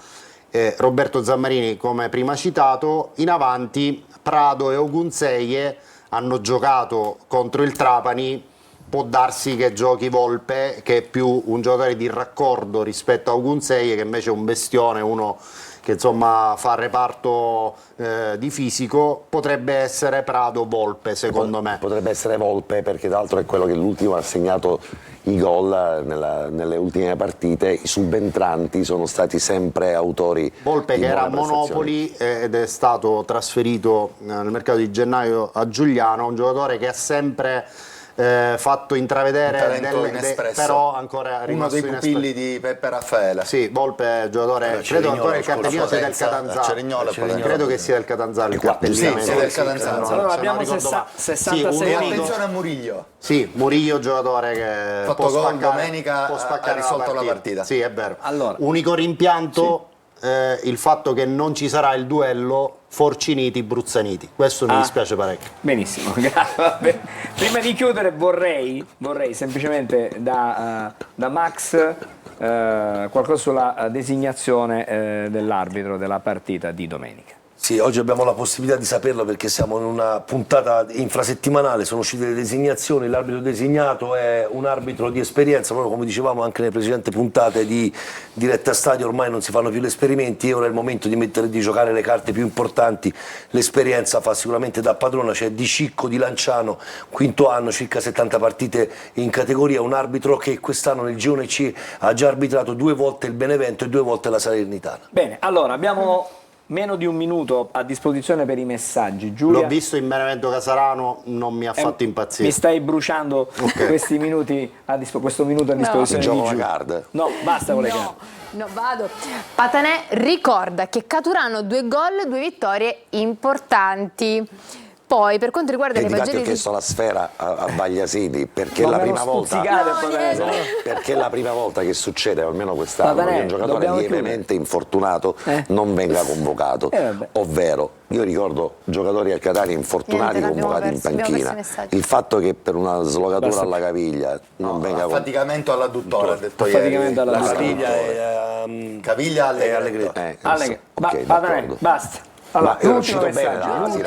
Roberto Zammarini come prima citato. In avanti Prado e Ogunseie hanno giocato contro il Trapani, può darsi che giochi Volpe, che è più un giocatore di raccordo rispetto a Ogunseie, che invece è un bestione, uno che insomma fa reparto di fisico. Potrebbe essere Prado Volpe, secondo me. Potrebbe essere Volpe, perché tra l'altro è quello che l'ultimo ha segnato i gol nelle ultime partite. I subentranti sono stati sempre autori Volpe, di che era a buone Monopoli ed è stato trasferito nel mercato di gennaio a Giuliano, un giocatore che ha sempre fatto intravedere però ancora uno dei rimasto pupilli di Peppe Raffaele. Sì, Volpe è giocatore, credo ancora il cartellino sia del Catanzaro, credo che sia del Catanzaro il cartellino. Sì, del Catanzaro. Allora abbiamo 66 attenzione a Murillo. Sì, Murillo, giocatore che fatto gol domenica, ha risolto la partita. Sì, è vero. Allora, unico rimpianto il fatto che non ci sarà il duello Forciniti-Bruzzaniti. Questo mi dispiace parecchio. benissimo, grazie. Prima di chiudere vorrei semplicemente da Max qualcosa sulla designazione dell'arbitro della partita di domenica. Sì, oggi abbiamo la possibilità di saperlo perché siamo in una puntata infrasettimanale, sono uscite le designazioni, l'arbitro designato è un arbitro di esperienza, proprio come dicevamo anche nelle precedenti puntate di Diretta Stadio, ormai non si fanno più gli esperimenti, ora è il momento di giocare le carte più importanti, l'esperienza fa sicuramente da padrona, c'è Di Cicco di Lanciano, quinto anno, circa 70 partite in categoria, un arbitro che quest'anno nel Girone C ha già arbitrato 2 volte il Benevento e 2 volte la Salernitana. Bene, allora abbiamo meno di un minuto a disposizione per i messaggi. Giulia, l'ho visto in Benevento Casarano, non mi ha fatto impazzire. Mi stai bruciando questi minuti questo minuto a disposizione di Giulia. No, basta con le carte. No, vado. Patanè ricorda che Caturano 2 gol, 2 vittorie importanti. Poi per quanto riguarda le infatti pagine ho chiesto la sfera a Bagliasini perché Non la me lo prima volta perché è la prima volta che succede, almeno quest'anno, che un giocatore lievemente infortunato non venga convocato, ovvero io ricordo giocatori al Catania infortunati convocati in panchina, il fatto che per una slogatura alla caviglia non venga convocato, affaticamento all'adduttore, ha detto affaticamento ieri. alla Caviglia Allegretto. Basta. Allora, ma è uscito bene messaggio.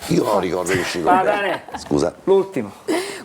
io non ricordo che è uscito bene. Scusa. L'ultimo.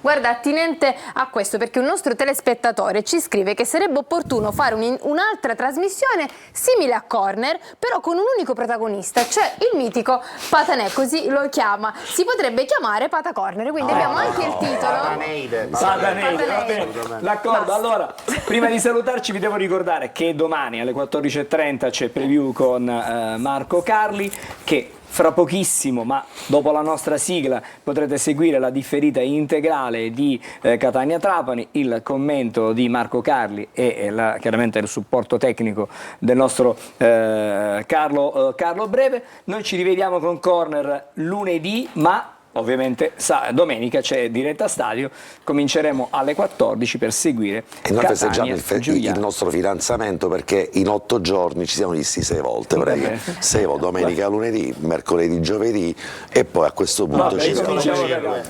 Guarda, attinente a questo, perché un nostro telespettatore ci scrive che sarebbe opportuno fare un'altra trasmissione simile a Corner, però con un unico protagonista, cioè il mitico Patanè, così lo chiama. Si potrebbe chiamare Pata Corner, quindi abbiamo anche il titolo. Pataneide, va bene. D'accordo, allora, prima di salutarci vi devo ricordare che domani alle 14:30 c'è preview con Marco Carli, che fra pochissimo, ma dopo la nostra sigla, potrete seguire la differita integrale di Catania-Trapani, il commento di Marco Carli e chiaramente il supporto tecnico del nostro Carlo Breve. Noi ci rivediamo con Corner lunedì, ma ovviamente domenica c'è diretta stadio, cominceremo alle 14 per seguire e noi festeggiamo Catania-Giugliano. il nostro fidanzamento, perché in 8 giorni ci siamo visti 6 volte, Sevo, domenica, lunedì, mercoledì, giovedì, e poi a questo punto ci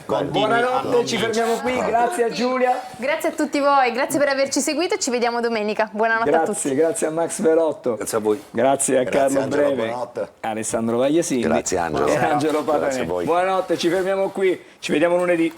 Buonanotte, ci fermiamo qui, grazie a Giulia. Grazie a tutti voi, grazie per averci seguito e ci vediamo domenica. Buonanotte a tutti. Grazie a Max Velotto. Grazie a voi. Grazie a Carlo Angelo, Breve, buonanotte. Alessandro Vagliasini. Grazie, Angelo. E Angelo Grazie a Patanè. voi. Buonanotte, ci fermiamo qui, ci vediamo lunedì.